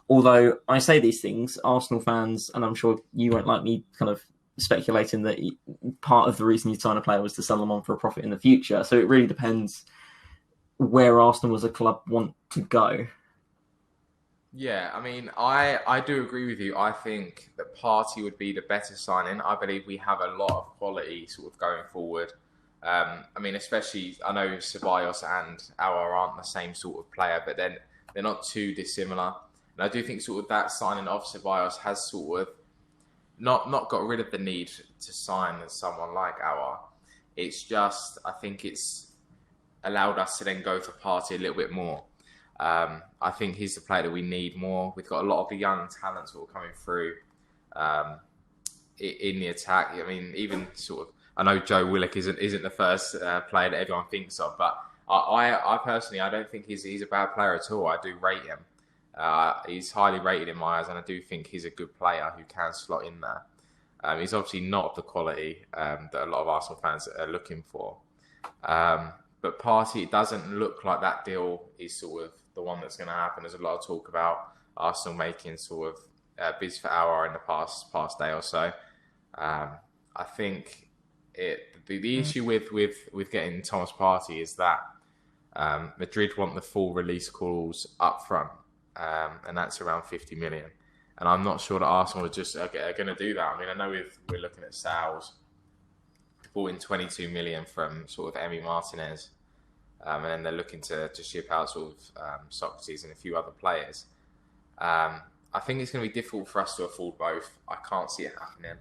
[SPEAKER 1] Although I say these things, Arsenal fans, and I'm sure you won't like me kind of speculating that part of the reason you sign a player was to sell them on for a profit in the future. So it really depends where Arsenal as a club want to go.
[SPEAKER 2] Yeah, I mean, I do agree with you. I think that Partey would be the better signing. I believe we have a lot of quality sort of going forward. I mean, especially, I know Ceballos and Aouar aren't the same sort of player, but then they're not too dissimilar. And I do think sort of that signing of Ceballos has sort of not got rid of the need to sign someone like Aouar. It's just, I think it's allowed us to then go for Partey a little bit more. I think he's the player that we need more. We've got a lot of the young talents that are coming through in the attack. I mean, even sort of, I know Joe Willock isn't the first player that everyone thinks of, but I personally, I don't think he's a bad player at all. I do rate him. He's highly rated in my eyes, and I do think he's a good player who can slot in there. He's obviously not the quality that a lot of Arsenal fans are looking for. But Partey, it doesn't look like that deal is sort of the one that's going to happen. There's a lot of talk about Arsenal making sort of bids for Aouar in the past day or so. I think the issue with getting Thomas Partey is that Madrid want the full release clause up front, and that's around 50 million. And I'm not sure that Arsenal are going to do that. I mean, I know we're looking at sales. Bought in 22 million from sort of Emi Martinez, and then they're looking to ship out sort of Socrates and a few other players. I think it's going to be difficult for us to afford both. I can't see it happening.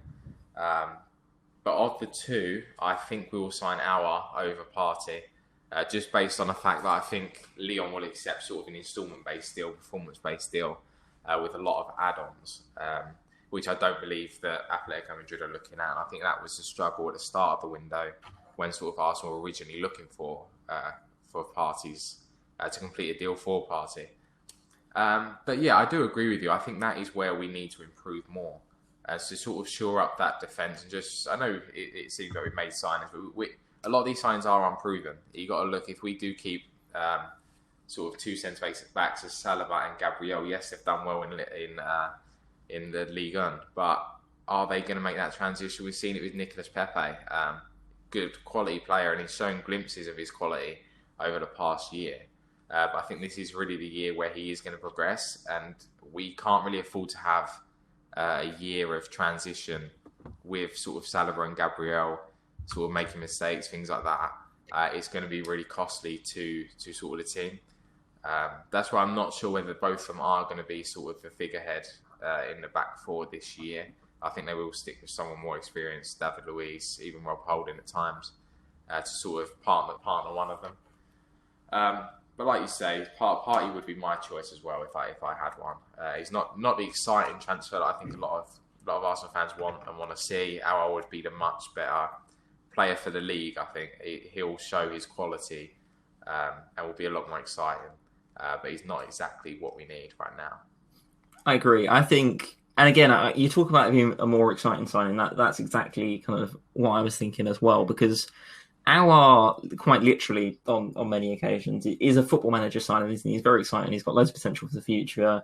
[SPEAKER 2] But of the two, I think we will sign Aouar over Partey, just based on the fact that I think Lyon will accept sort of an instalment-based deal, performance-based deal, with a lot of add-ons. Which I don't believe that Atletico Madrid are looking at. And I think that was the struggle at the start of the window when sort of Arsenal were originally looking for parties to complete a deal for Partey. But yeah, I do agree with you. I think that is where we need to improve more as to sort of shore up that defence. And just, I know it seems like we've made signings, but a lot of these signs are unproven. You got to look, if we do keep sort of two centre-backs as Saliba and Gabriel, yes, they've done well in the Ligue 1, but are they going to make that transition? We've seen it with Nicolas Pepe, good quality player, and he's shown glimpses of his quality over the past year. But I think this is really the year where he is going to progress, and we can't really afford to have a year of transition with sort of Saliba and Gabriel sort of making mistakes, things like that. It's going to be really costly to sort of the team. That's why I'm not sure whether both of them are going to be sort of the figurehead in the back four this year. I think they will stick with someone more experienced, David Luiz, even Rob Holding at times, to sort of partner one of them. But like you say, Partey would be my choice as well if I had one. He's not the exciting transfer that I think a lot of Arsenal fans want and want to see. Aouar would be the much better player for the league. I think he'll show his quality and will be a lot more exciting. But he's not exactly what we need right now.
[SPEAKER 1] I agree. I think, and again, you talk about being a more exciting signing. That's exactly kind of what I was thinking as well. Because our quite literally on many occasions it is a football manager signing, isn't he? He's very exciting. He's got loads of potential for the future,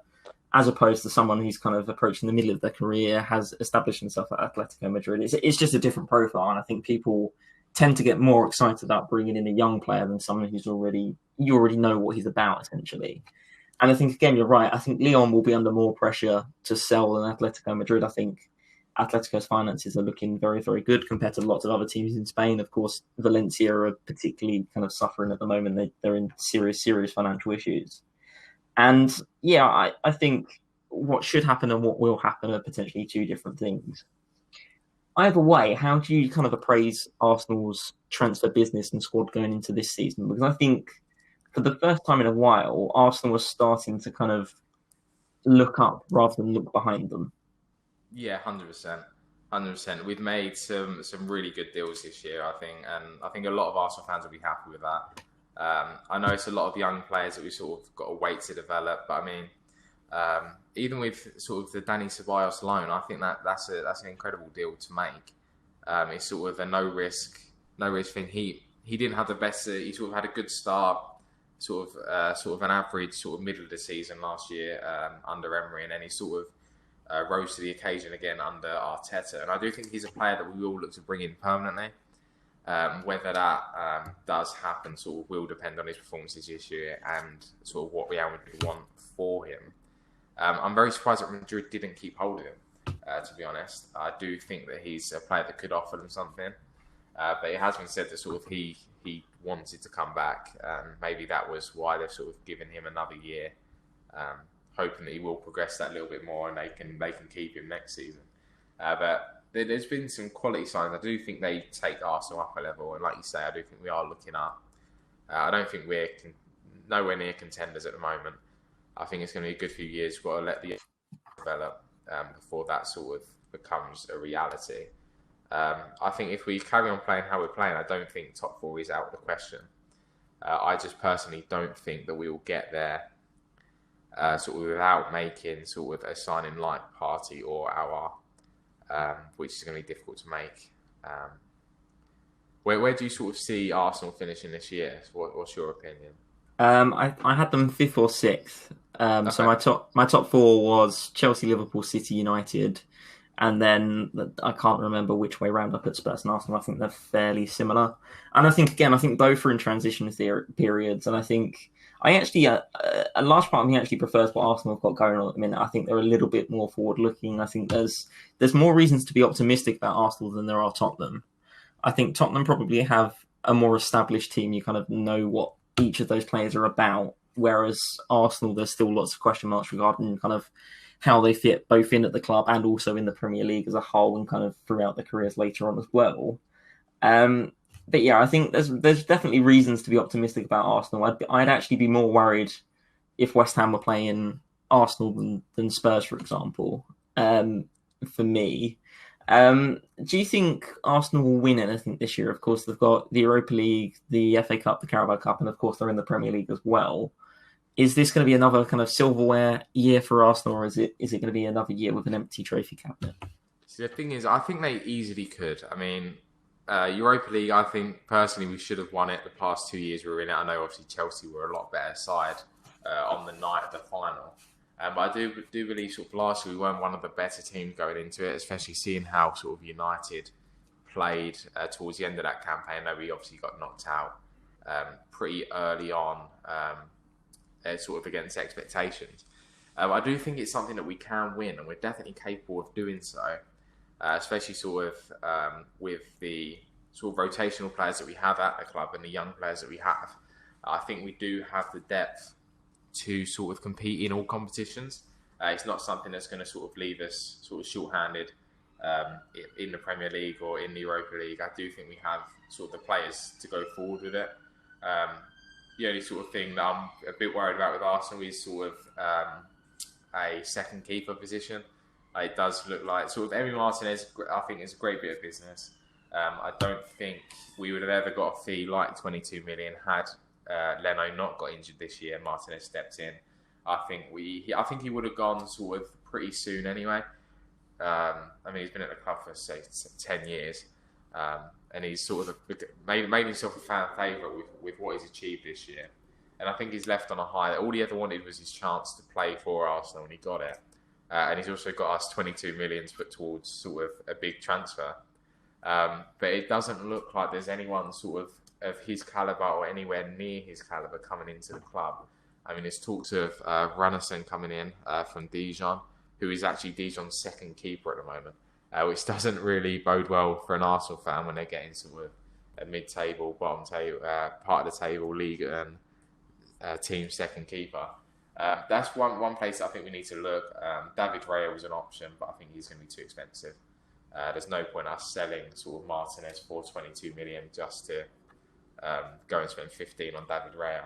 [SPEAKER 1] as opposed to someone who's kind of approaching the middle of their career, has established himself at Atletico Madrid. It's just a different profile, and I think people tend to get more excited about bringing in a young player than someone who's you already know what he's about essentially. And I think, again, you're right. I think Leon will be under more pressure to sell than Atletico Madrid. I think Atletico's finances are looking very, very good compared to lots of other teams in Spain. Of course, Valencia are particularly kind of suffering at the moment. They're in serious, serious financial issues. And yeah, I think what should happen and what will happen are potentially two different things. Either way, how do you kind of appraise Arsenal's transfer business and squad going into this season? Because I think for the first time in a while, Arsenal was starting to kind of look up rather than look behind them.
[SPEAKER 2] Yeah, 100%. 100%. We've made some really good deals this year, I think, and I think a lot of Arsenal fans will be happy with that. I know it's a lot of young players that we sort of got to wait to develop, but I mean, even with sort of the Dani Ceballos loan, I think that's an incredible deal to make. It's sort of a no risk thing. He didn't have the best. He sort of had a good start, sort of an average sort of middle of the season last year under Emery, and then he sort of rose to the occasion again under Arteta. And I do think he's a player that we will look to bring in permanently. Whether that does happen sort of will depend on his performances this year and sort of what Real Madrid want for him. I'm very surprised that Madrid didn't keep hold of him, to be honest. I do think that he's a player that could offer them something. But it has been said that sort of he wanted to come back. Maybe that was why they've sort of given him another year, hoping that he will progress that little bit more and they can keep him next season. But there's been some quality signs. I do think they take Arsenal up a level, and like you say, I do think we are looking up. I don't think we're nowhere near contenders at the moment. I think it's going to be a good few years. We've got to let the develop before that sort of becomes a reality. I think if we carry on playing how we're playing, I don't think top four is out of the question. I just personally don't think that we will get there sort of without making sort of a signing like Party or our, which is going to be difficult to make. Where do you sort of see Arsenal finishing this year? What's your opinion?
[SPEAKER 1] I had them fifth or sixth. Okay. So my top four was Chelsea, Liverpool, City, United, and then I can't remember which way round I put Spurs and Arsenal. I think they're fairly similar, and I think both are in transition periods. And I think I actually a large part of me actually prefers what Arsenal have got going on at the minute. I think they're a little bit more forward looking. I think there's more reasons to be optimistic about Arsenal than there are Tottenham. I think Tottenham probably have a more established team. You kind of know what each of those players are about, whereas Arsenal, there's still lots of question marks regarding kind of how they fit both in at the club and also in the Premier League as a whole and kind of throughout their careers later on as well. But yeah, I think there's definitely reasons to be optimistic about Arsenal. I'd actually be more worried if West Ham were playing Arsenal than Spurs, for example, for me. Do you think Arsenal will win anything this year? Of course, they've got the Europa League, the FA Cup, the Carabao Cup, and of course they're in the Premier League as well. Is this going to be another kind of silverware year for Arsenal, or is it going to be another year with an empty trophy cabinet?
[SPEAKER 2] See, the thing is, I think they easily could. I mean, Europa League, I think personally we should have won it the past 2 years we were in it. I know obviously Chelsea were a lot better side on the night of the final. But I do believe sort of last year we weren't one of the better teams going into it, especially seeing how sort of United played towards the end of that campaign. I know we obviously got knocked out pretty early on, sort of against expectations. I do think it's something that we can win, and we're definitely capable of doing so, especially sort of with the sort of rotational players that we have at the club and the young players that we have. I think we do have the depth to sort of compete in all competitions. It's not something that's going to sort of leave us sort of short-handed in the Premier League or in the Europa League. I do think we have sort of the players to go forward with it. The only sort of thing that I'm a bit worried about with Arsenal is sort of a second keeper position. It does look like sort of Emi Martinez, I think, is a great bit of business. I don't think we would have ever got a fee like 22 million had Leno not got injured this year. Martinez stepped in. I think he would have gone sort of pretty soon anyway. I mean, he's been at the club for say 10 years, and he's sort of made himself a fan favourite with what he's achieved this year. And I think he's left on a high. All he ever wanted was his chance to play for Arsenal, and he got it. And he's also got us 22 million to put towards sort of a big transfer. But it doesn't look like there's anyone sort of his calibre or anywhere near his calibre coming into the club. I mean, there's talks of Reguilon coming in from Dijon, who is actually Dijon's second keeper at the moment, which doesn't really bode well for an Arsenal fan when they're getting sort of a mid-table, bottom table, part of the table league and team second keeper. That's one place I think we need to look. David Raya was an option, but I think he's going to be too expensive. There's no point us selling sort of Martinez for 22 million just to go and spend 15 on David Raya.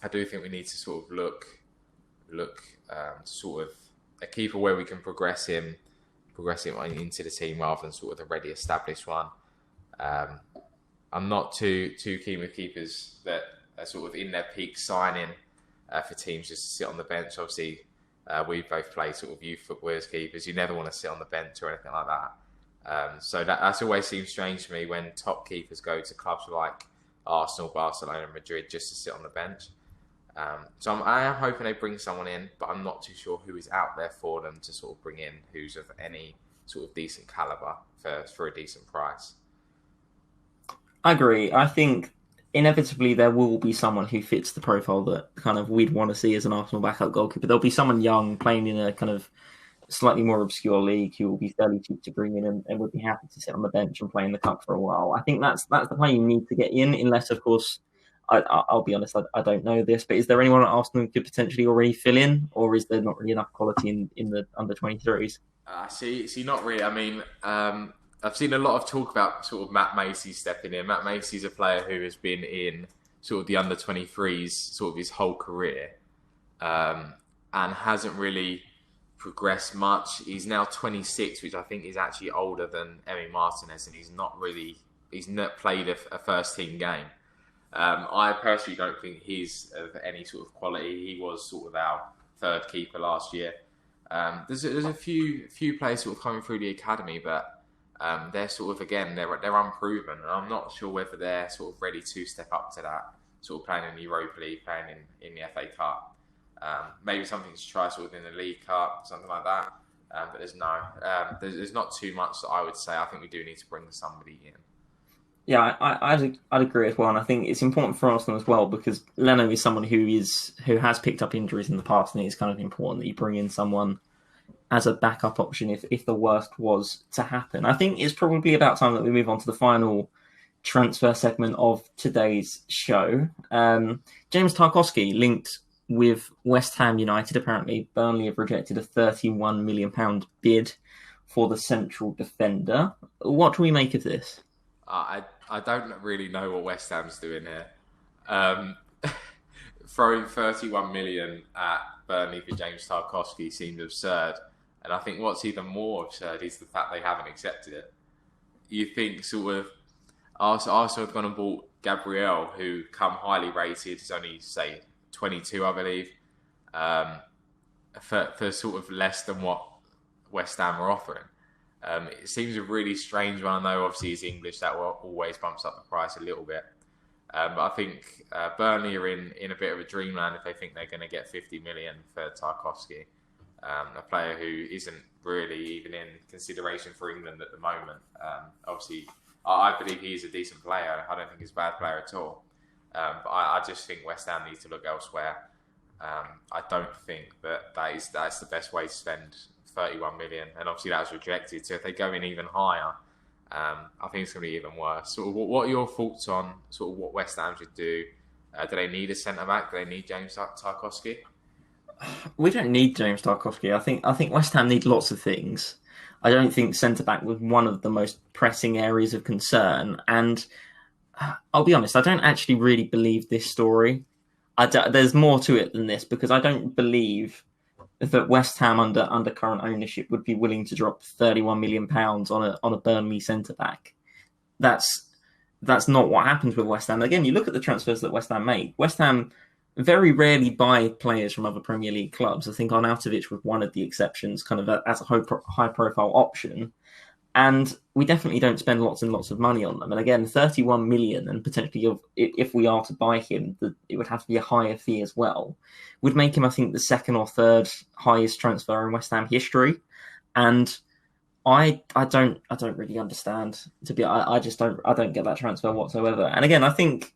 [SPEAKER 2] I do think we need to sort of look sort of a keeper where we can progress him into the team rather than sort of the already established one. I'm not too keen with keepers that are sort of in their peak signing for teams just to sit on the bench. Obviously, we both play sort of youth football as keepers. You never want to sit on the bench or anything like that. So that's always seems strange to me when top keepers go to clubs like Arsenal, Barcelona, and Madrid just to sit on the bench. So I am hoping they bring someone in, but I'm not too sure who is out there for them to sort of bring in who's of any sort of decent calibre for a decent price.
[SPEAKER 1] I agree. I think inevitably there will be someone who fits the profile that kind of we'd want to see as an Arsenal backup goalkeeper. There'll be someone young playing in a kind of slightly more obscure league who will be fairly cheap to bring in and would be happy to sit on the bench and play in the cup for a while. I think that's the play you need to get in, unless, of course, I'll be honest, I don't know this, but is there anyone at Arsenal who could potentially already fill in, or is there not really enough quality in the under-23s?
[SPEAKER 2] See, not really. I mean, I've seen a lot of talk about sort of Matt Macy stepping in. Matt Macy's a player who has been in sort of the under-23s sort of his whole career and hasn't really progressed much. He's now 26, which I think is actually older than Emi Martinez, and he's not played a first-team game. I personally don't think he's of any sort of quality. He was sort of our third keeper last year. There's a few players sort of coming through the academy, but they're sort of, again, they're unproven, and I'm not sure whether they're sort of ready to step up to that, sort of playing in the Europa League, playing in the FA Cup. Maybe something to try sort of in the League Cup, something like that. But there's not too much that I would say. I think we do need to bring somebody in.
[SPEAKER 1] Yeah, I'd agree as well, and I think it's important for Arsenal as well because Leno is someone who has picked up injuries in the past, and it's kind of important that you bring in someone as a backup option if the worst was to happen. I think it's probably about time that we move on to the final transfer segment of today's show. James Tarkowski linked with West Ham United. Apparently, Burnley have rejected a £31 million bid for the central defender. What do we make of this?
[SPEAKER 2] I don't really know what West Ham's doing here. Throwing 31 million at Burnley for James Tarkowski seems absurd. And I think what's even more absurd is the fact they haven't accepted it. You think sort of Arsenal have gone and bought Gabriel, who come highly rated, is only, say, 22, I believe, for sort of less than what West Ham are offering. It seems a really strange one. I know obviously he's English, that always bumps up the price a little bit. But I think Burnley are in a bit of a dreamland if they think they're going to get 50 million for Tarkowski, a player who isn't really even in consideration for England at the moment. Obviously, I believe he is a decent player. I don't think he's a bad player at all. But I just think West Ham needs to look elsewhere. I don't think that's the best way to spend 31 million, and obviously that was rejected. So if they go in even higher, I think it's going to be even worse. So what are your thoughts on sort of what West Ham should do? Do they need a centre back? Do they need James Tarkowski?
[SPEAKER 1] We don't need James Tarkowski. I think West Ham need lots of things. I don't think centre back was one of the most pressing areas of concern. And I'll be honest, I don't actually really believe this story. There's more to it than this, because I don't believe that West Ham under current ownership would be willing to drop £31 million on a Burnley centre back. That's not what happens with West Ham. Again, you look at the transfers that West Ham made. West Ham very rarely buy players from other Premier League clubs. I think Arnautovic was one of the exceptions, kind of as a high-profile option. And we definitely don't spend lots and lots of money on them. And again, 31 million, and potentially if we are to buy him, it would have to be a higher fee as well, would make him, I think, the second or third highest transfer in West Ham history. And I don't really understand. I don't get that transfer whatsoever. And again, I think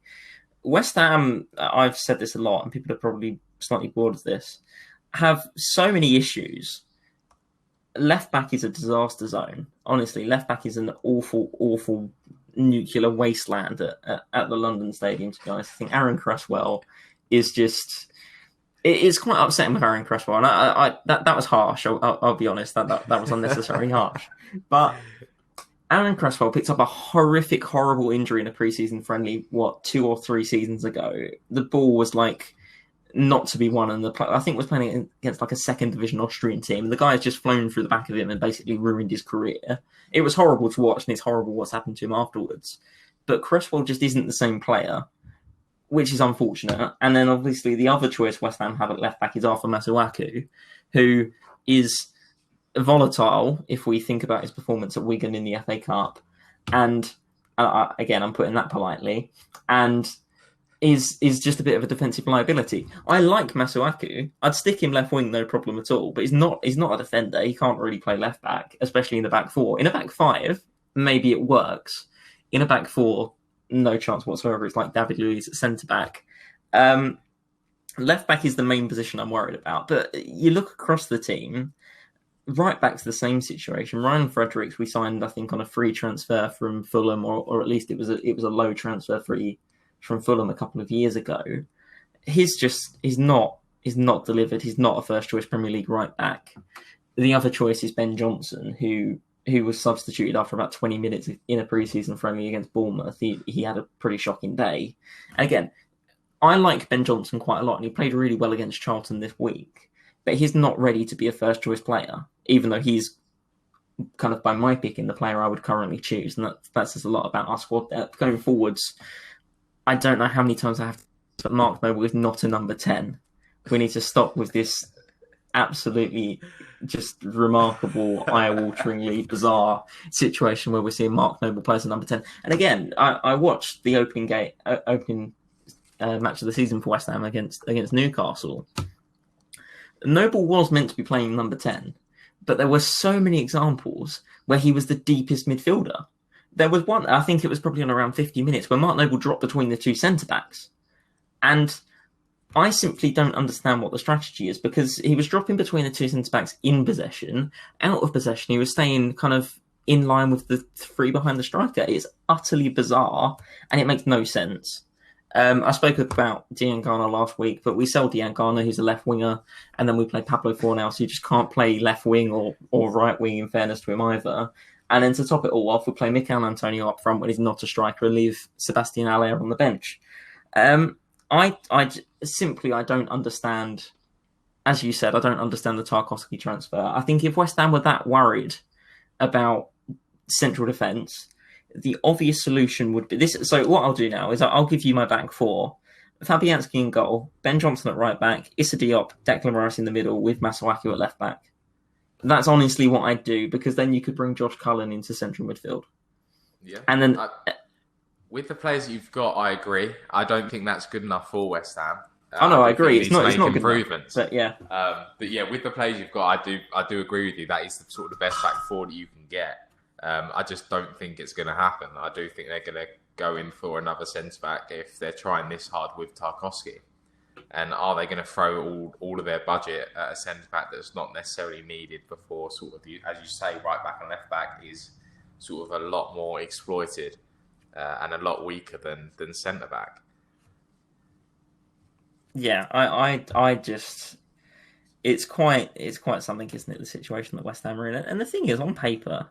[SPEAKER 1] West Ham, I've said this a lot, and people are probably slightly bored of this, have so many issues. Left back is a disaster zone. Honestly, left back is an awful, awful nuclear wasteland at the London Stadium, to be honest. I think Aaron Cresswell is just... It's quite upsetting with Aaron Cresswell. And that was harsh, I'll be honest. That was unnecessarily harsh. But Aaron Cresswell picked up a horrific, horrible injury in a pre-season friendly, 2 or 3 seasons ago. The ball was like... not to be won, and I think was playing against like a second division Austrian team. The guy has just flown through the back of him and basically ruined his career. It was horrible to watch, and it's horrible what's happened to him afterwards. But Cresswell just isn't the same player, which is unfortunate. And then obviously the other choice West Ham have at left back is Arthur Masuaku, who is volatile if we think about his performance at Wigan in the FA Cup. And again, I'm putting that politely. And is just a bit of a defensive liability. I like Masuaku. I'd stick him left wing, no problem at all. But he's not a defender. He can't really play left back, especially in the back four. In a back five, maybe it works. In a back four, no chance whatsoever. It's like David Luiz at centre back. Left back is the main position I'm worried about. But you look across the team, right back to the same situation. Ryan Fredericks, we signed, I think, on a free transfer from Fulham, or at least it was a low transfer fee from Fulham a couple of years ago. He's not delivered. He's not a first choice Premier League right back. The other choice is Ben Johnson, who was substituted after about 20 minutes in a pre-season friendly against Bournemouth. He had a pretty shocking day. And again, I like Ben Johnson quite a lot, and he played really well against Charlton this week. But he's not ready to be a first choice player, even though he's kind of by my picking the player I would currently choose. And that says a lot about our squad depth going forwards. I don't know how many times I have to, but Mark Noble is not a number 10. We need to stop with this absolutely just remarkable, eye-wateringly bizarre situation where we're seeing Mark Noble play as a number 10. And again, I watched the opening match of the season for West Ham against Newcastle. Noble was meant to be playing number 10, but there were so many examples where he was the deepest midfielder. There was one, I think it was probably on around 50 minutes, where Mark Noble dropped between the two centre-backs. And I simply don't understand what the strategy is, because he was dropping between the two centre-backs in possession. Out of possession, he was staying kind of in line with the three behind the striker. It's utterly bizarre, and it makes no sense. I spoke about Diangana last week, but we sell Diangana, who's a left winger, and then we play Pablo Fornals, who just can't play left wing or right wing, in fairness to him either. And then to top it all off, we play Mikel Antonio up front when he's not a striker and leave Sebastian Haller on the bench. I don't understand, as you said, I don't understand the Tarkowski transfer. I think if West Ham were that worried about central defence, the obvious solution would be this. So what I'll do now is I'll give you my back four. Fabianski in goal, Ben Johnson at right back, Issa Diop, Declan Rice in the middle with Masuaku at left back. That's honestly what I'd do, because then you could bring Josh Cullen into central midfield.
[SPEAKER 2] Yeah.
[SPEAKER 1] And then
[SPEAKER 2] with the players that you've got, I agree. I don't think that's good enough for West Ham.
[SPEAKER 1] I agree. It's not good
[SPEAKER 2] improvements.
[SPEAKER 1] Enough, but yeah.
[SPEAKER 2] But yeah, with the players you've got, I do agree with you. That is the sort of the best back four that you can get. I just don't think it's going to happen. I do think they're going to go in for another centre back if they're trying this hard with Tarkowski. And are they going to throw all of their budget at a centre back that's not necessarily needed before sort of, as you say, right back and left back is sort of a lot more exploited and a lot weaker than centre back?
[SPEAKER 1] Yeah, I just it's quite something, isn't it? The situation that West Ham are in, and the thing is, on paper,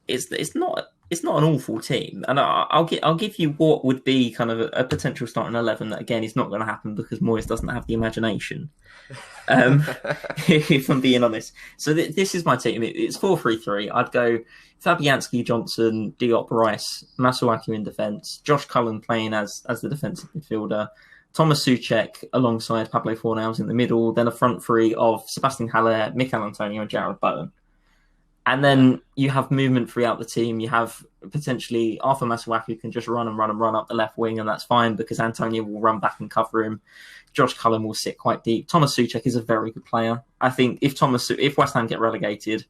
[SPEAKER 1] it's not an awful team, and I'll give you what would be kind of a potential starting 11 that again is not going to happen because Moyes doesn't have the imagination. If I'm being honest, so this is my team. It's 4-3-3. I'd go Fabianski, Johnson, Diop, Rice, Masuaku in defence, Josh Cullen playing as the defensive midfielder, Thomas Souček alongside Pablo Fornals in the middle, then a front three of Sebastian Haller, Mikel Antonio, and Jarrod Bowen. And then you have movement throughout the team. You have potentially Arthur Masuaku who can just run up the left wing, and that's fine because Antonio will run back and cover him. Josh Cullen will sit quite deep. Thomas Souček is a very good player. I think if West Ham get relegated,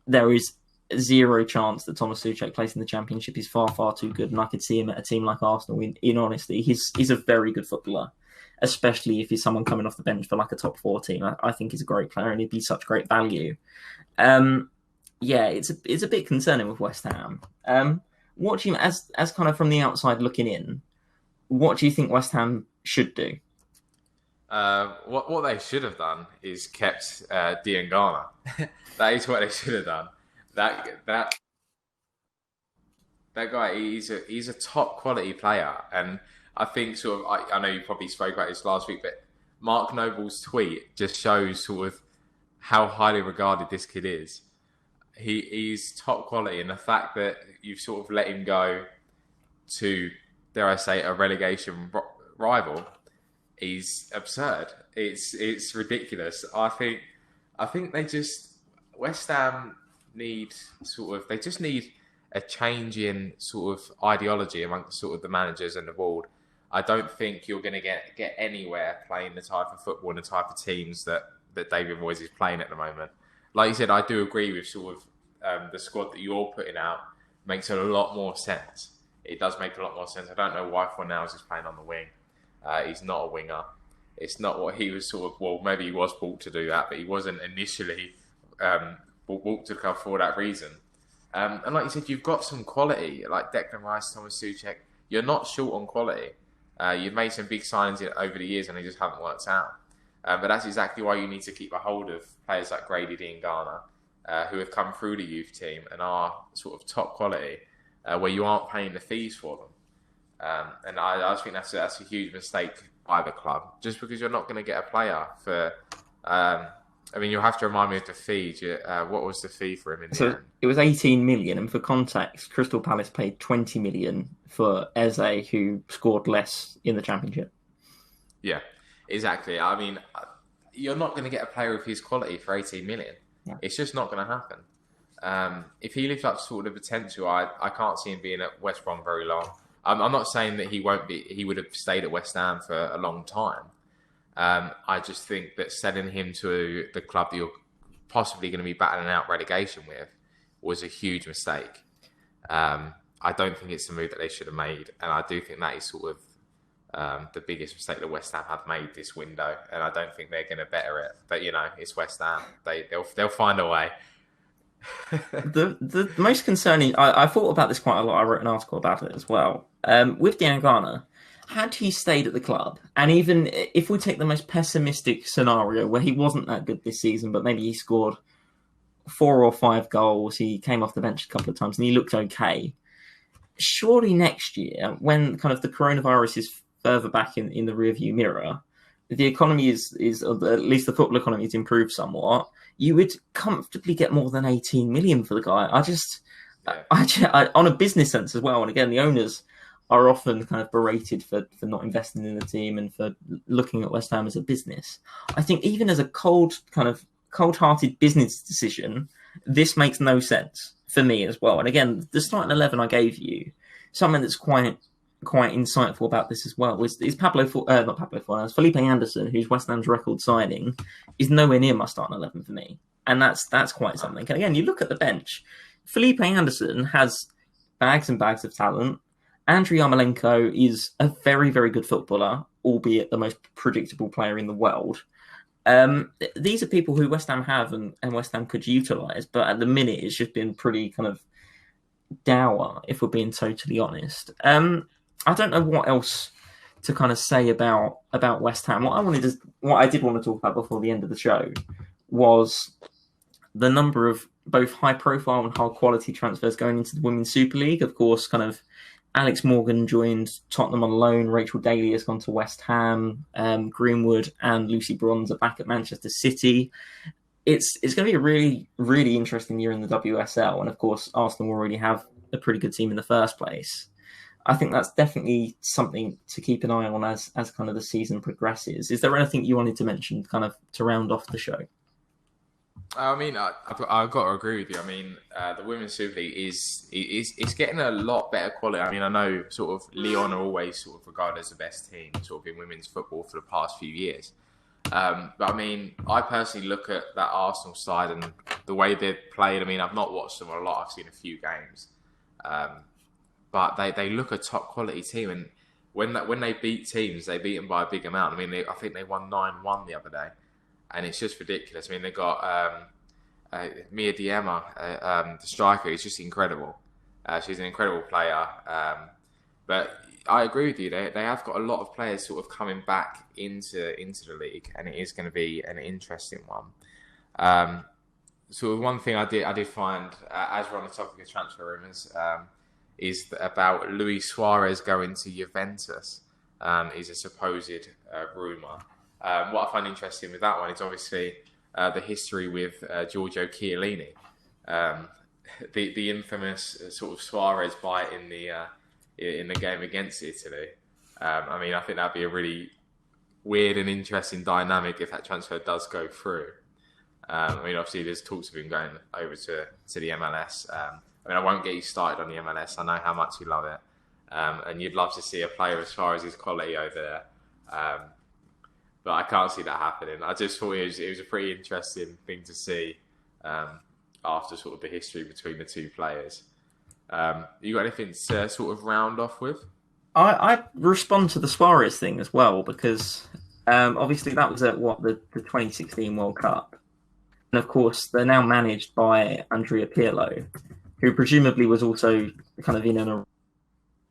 [SPEAKER 1] there is zero chance that Thomas Souček plays in the Championship. He's far, far too good, and I could see him at a team like Arsenal. In honesty, he's a very good footballer, especially if he's someone coming off the bench for like a top 4 team. I think he's a great player, and he'd be such great value. It's a bit concerning with West Ham. What do you, as kind of from the outside looking in, what do you think West Ham should do?
[SPEAKER 2] What they should have done is kept Diangana. That is what they should have done. That guy, he's a top quality player, and I think I know you probably spoke about this last week, but Mark Noble's tweet just shows sort of how highly regarded this kid is. He's top quality, and the fact that you've sort of let him go to, dare I say, a relegation rival is absurd. It's ridiculous. I think West Ham need they just need a change in sort of ideology amongst sort of the managers and the board. I don't think you're going to get anywhere playing the type of football and the type of teams that David Moyes is playing at the moment. Like you said, I do agree with sort of the squad that you're putting out makes a lot more sense. It does make a lot more sense. I don't know why Fornals is playing on the wing. He's not a winger. It's not what he was maybe he was bought to do that, but he wasn't initially bought to the club for that reason. And like you said, you've got some quality, like Declan Rice, Thomas Souček. You're not short on quality. You've made some big signings over the years and they just haven't worked out. But that's exactly why you need to keep a hold of players like Grady Diangana, who have come through the youth team and are sort of top quality, where you aren't paying the fees for them. And I think that's a huge mistake by the club, just because you're not going to get a player for... you'll have to remind me of the fee. What was the fee for him in the end?
[SPEAKER 1] It was 18 million, and for context, Crystal Palace paid 20 million for Eze, who scored less in the Championship. Yeah.
[SPEAKER 2] Exactly. I mean, you're not going to get a player of his quality for 18 million. Yeah. It's just not going to happen. If he lives up to sort of the potential, I can't see him being at West Brom very long. I'm not saying that he would have stayed at West Ham for a long time. I just think that selling him to the club that you're possibly going to be battling out relegation with was a huge mistake. I don't think it's the move that they should have made. And I do think that is sort of the biggest mistake that West Ham have made this window, and I don't think they're going to better it. But it's West Ham; they'll find a way.
[SPEAKER 1] The most concerning, I thought about this quite a lot. I wrote an article about it as well. With Diangana, had he stayed at the club, and even if we take the most pessimistic scenario where he wasn't that good this season, but maybe he scored 4 or 5 goals, he came off the bench a couple of times, and he looked okay. Surely next year, when kind of the coronavirus is further back in the rearview mirror, the economy is at least the football economy has improved somewhat. You would comfortably get more than 18 million for the guy. I on a business sense as well. And again, the owners are often kind of berated for not investing in the team and for looking at West Ham as a business. I think even as a cold-hearted business decision, this makes no sense for me as well. And again, the starting 11 I gave you, something that's quite insightful about this as well is Felipe Anderson, who's West Ham's record signing, is nowhere near my starting 11 for me, and that's quite something. And again, you look at the bench, Felipe Anderson has bags and bags of talent. Andriy Yarmolenko is a very, very good footballer, albeit the most predictable player in the world. These are people who West Ham have and West Ham could utilise, but at the minute it's just been pretty kind of dour, if we're being totally honest. I don't know what else to kind of say about West Ham. What I did want to talk about before the end of the show was the number of both high profile and high quality transfers going into the Women's Super League. Of course, kind of Alex Morgan joined Tottenham on loan. Rachel Daly has gone to West Ham. Greenwood and Lucy Bronze are back at Manchester City. It's going to be a really, really interesting year in the WSL. And of course, Arsenal already have a pretty good team in the first place. I think that's definitely something to keep an eye on as kind of the season progresses. Is there anything you wanted to mention, kind of to round off the show?
[SPEAKER 2] I mean, I've got to agree with you. I mean, the Women's Super League is getting a lot better quality. I mean, I know sort of Lyon are always sort of regarded as the best team sort of in women's football for the past few years. But I mean, I personally look at that Arsenal side and the way they've played. I mean, I've not watched them a lot. I've seen a few games. But they look a top quality team. And when they beat teams, they beat them by a big amount. I mean, I think they won 9-1 the other day. And it's just ridiculous. I mean, they got Mia Diema, the striker. Is just incredible. She's an incredible player. But I agree with you. They have got a lot of players sort of coming back into the league, and it is going to be an interesting one. So one thing I did find, as we're on the topic of transfer rumours, is about Luis Suarez going to Juventus. Is a supposed rumour. What I find interesting with that one is obviously the history with Giorgio Chiellini, the infamous sort of Suarez bite in the game against Italy. I mean, I think that'd be a really weird and interesting dynamic if that transfer does go through. I mean, obviously, there's talks of him going over to the MLS. I mean, I won't get you started on the MLS. I know how much you love it, and you'd love to see a player as far as his quality over there. But I can't see that happening. I just thought it was a pretty interesting thing to see after sort of the history between the two players. You got anything to sort of round off with?
[SPEAKER 1] I respond to the Suarez thing as well, because obviously that was at the 2016 World Cup. And of course, they're now managed by Andrea Pirlo, who presumably was also kind of in and around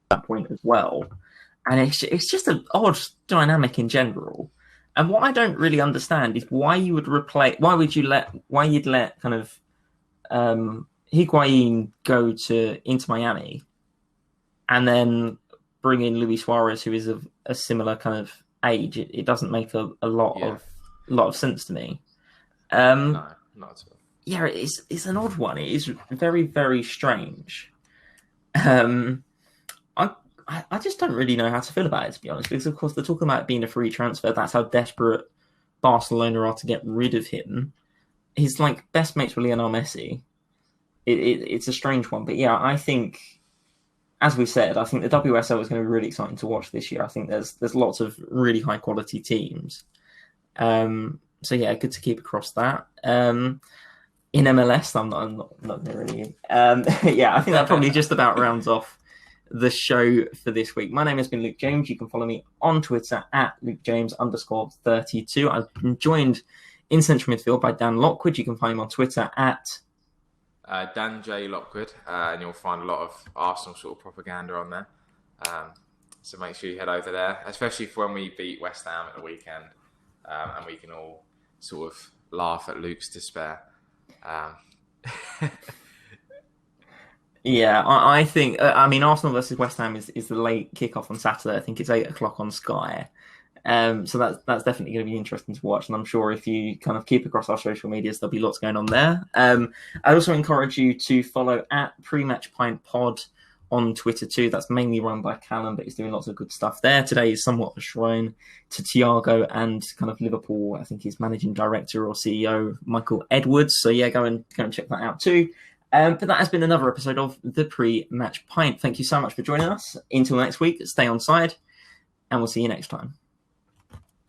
[SPEAKER 1] that point as well. And it's just an odd dynamic in general. And what I don't really understand is why you'd let kind of Higuain go into Miami and then bring in Luis Suarez, who is of a similar kind of age. It doesn't make a lot of sense to me.
[SPEAKER 2] No, not at all.
[SPEAKER 1] Yeah, it's an odd one. It is very, very strange. I just don't really know how to feel about it, to be honest, because of course they're talking about it being a free transfer. That's how desperate Barcelona are to get rid of him. He's like best mates with Lionel Messi. It's a strange one, but yeah, I think, as we said, I think the WSL is going to be really exciting to watch this year. I think there's lots of really high quality teams. So yeah, good to keep across that. In MLS, I'm not really. Yeah, I think that probably just about rounds off the show for this week. My name has been Luke James. You can follow me on Twitter at LukeJames_32. I've been joined in central midfield by Dan Lockwood. You can find him on Twitter at
[SPEAKER 2] Dan J Lockwood, and you'll find a lot of Arsenal sort of propaganda on there. So make sure you head over there, especially for when we beat West Ham at the weekend, and we can all sort of laugh at Luke's despair.
[SPEAKER 1] Yeah, I think, I mean, Arsenal versus West Ham is the late kickoff on Saturday. I think it's 8 o'clock on Sky. So that's definitely going to be interesting to watch. And I'm sure if you kind of keep across our social medias, there'll be lots going on there. I also encourage you to follow at Pre-Match Pint Pod on Twitter too. That's mainly run by Callum, but he's doing lots of good stuff there. Today is somewhat a shrine to Thiago and kind of Liverpool. I think he's managing director or CEO, Michael Edwards. So yeah, go and check that out too. But that has been another episode of the Pre-Match Pint. Thank you so much for joining us. Until next week, stay on side, and we'll see you next time.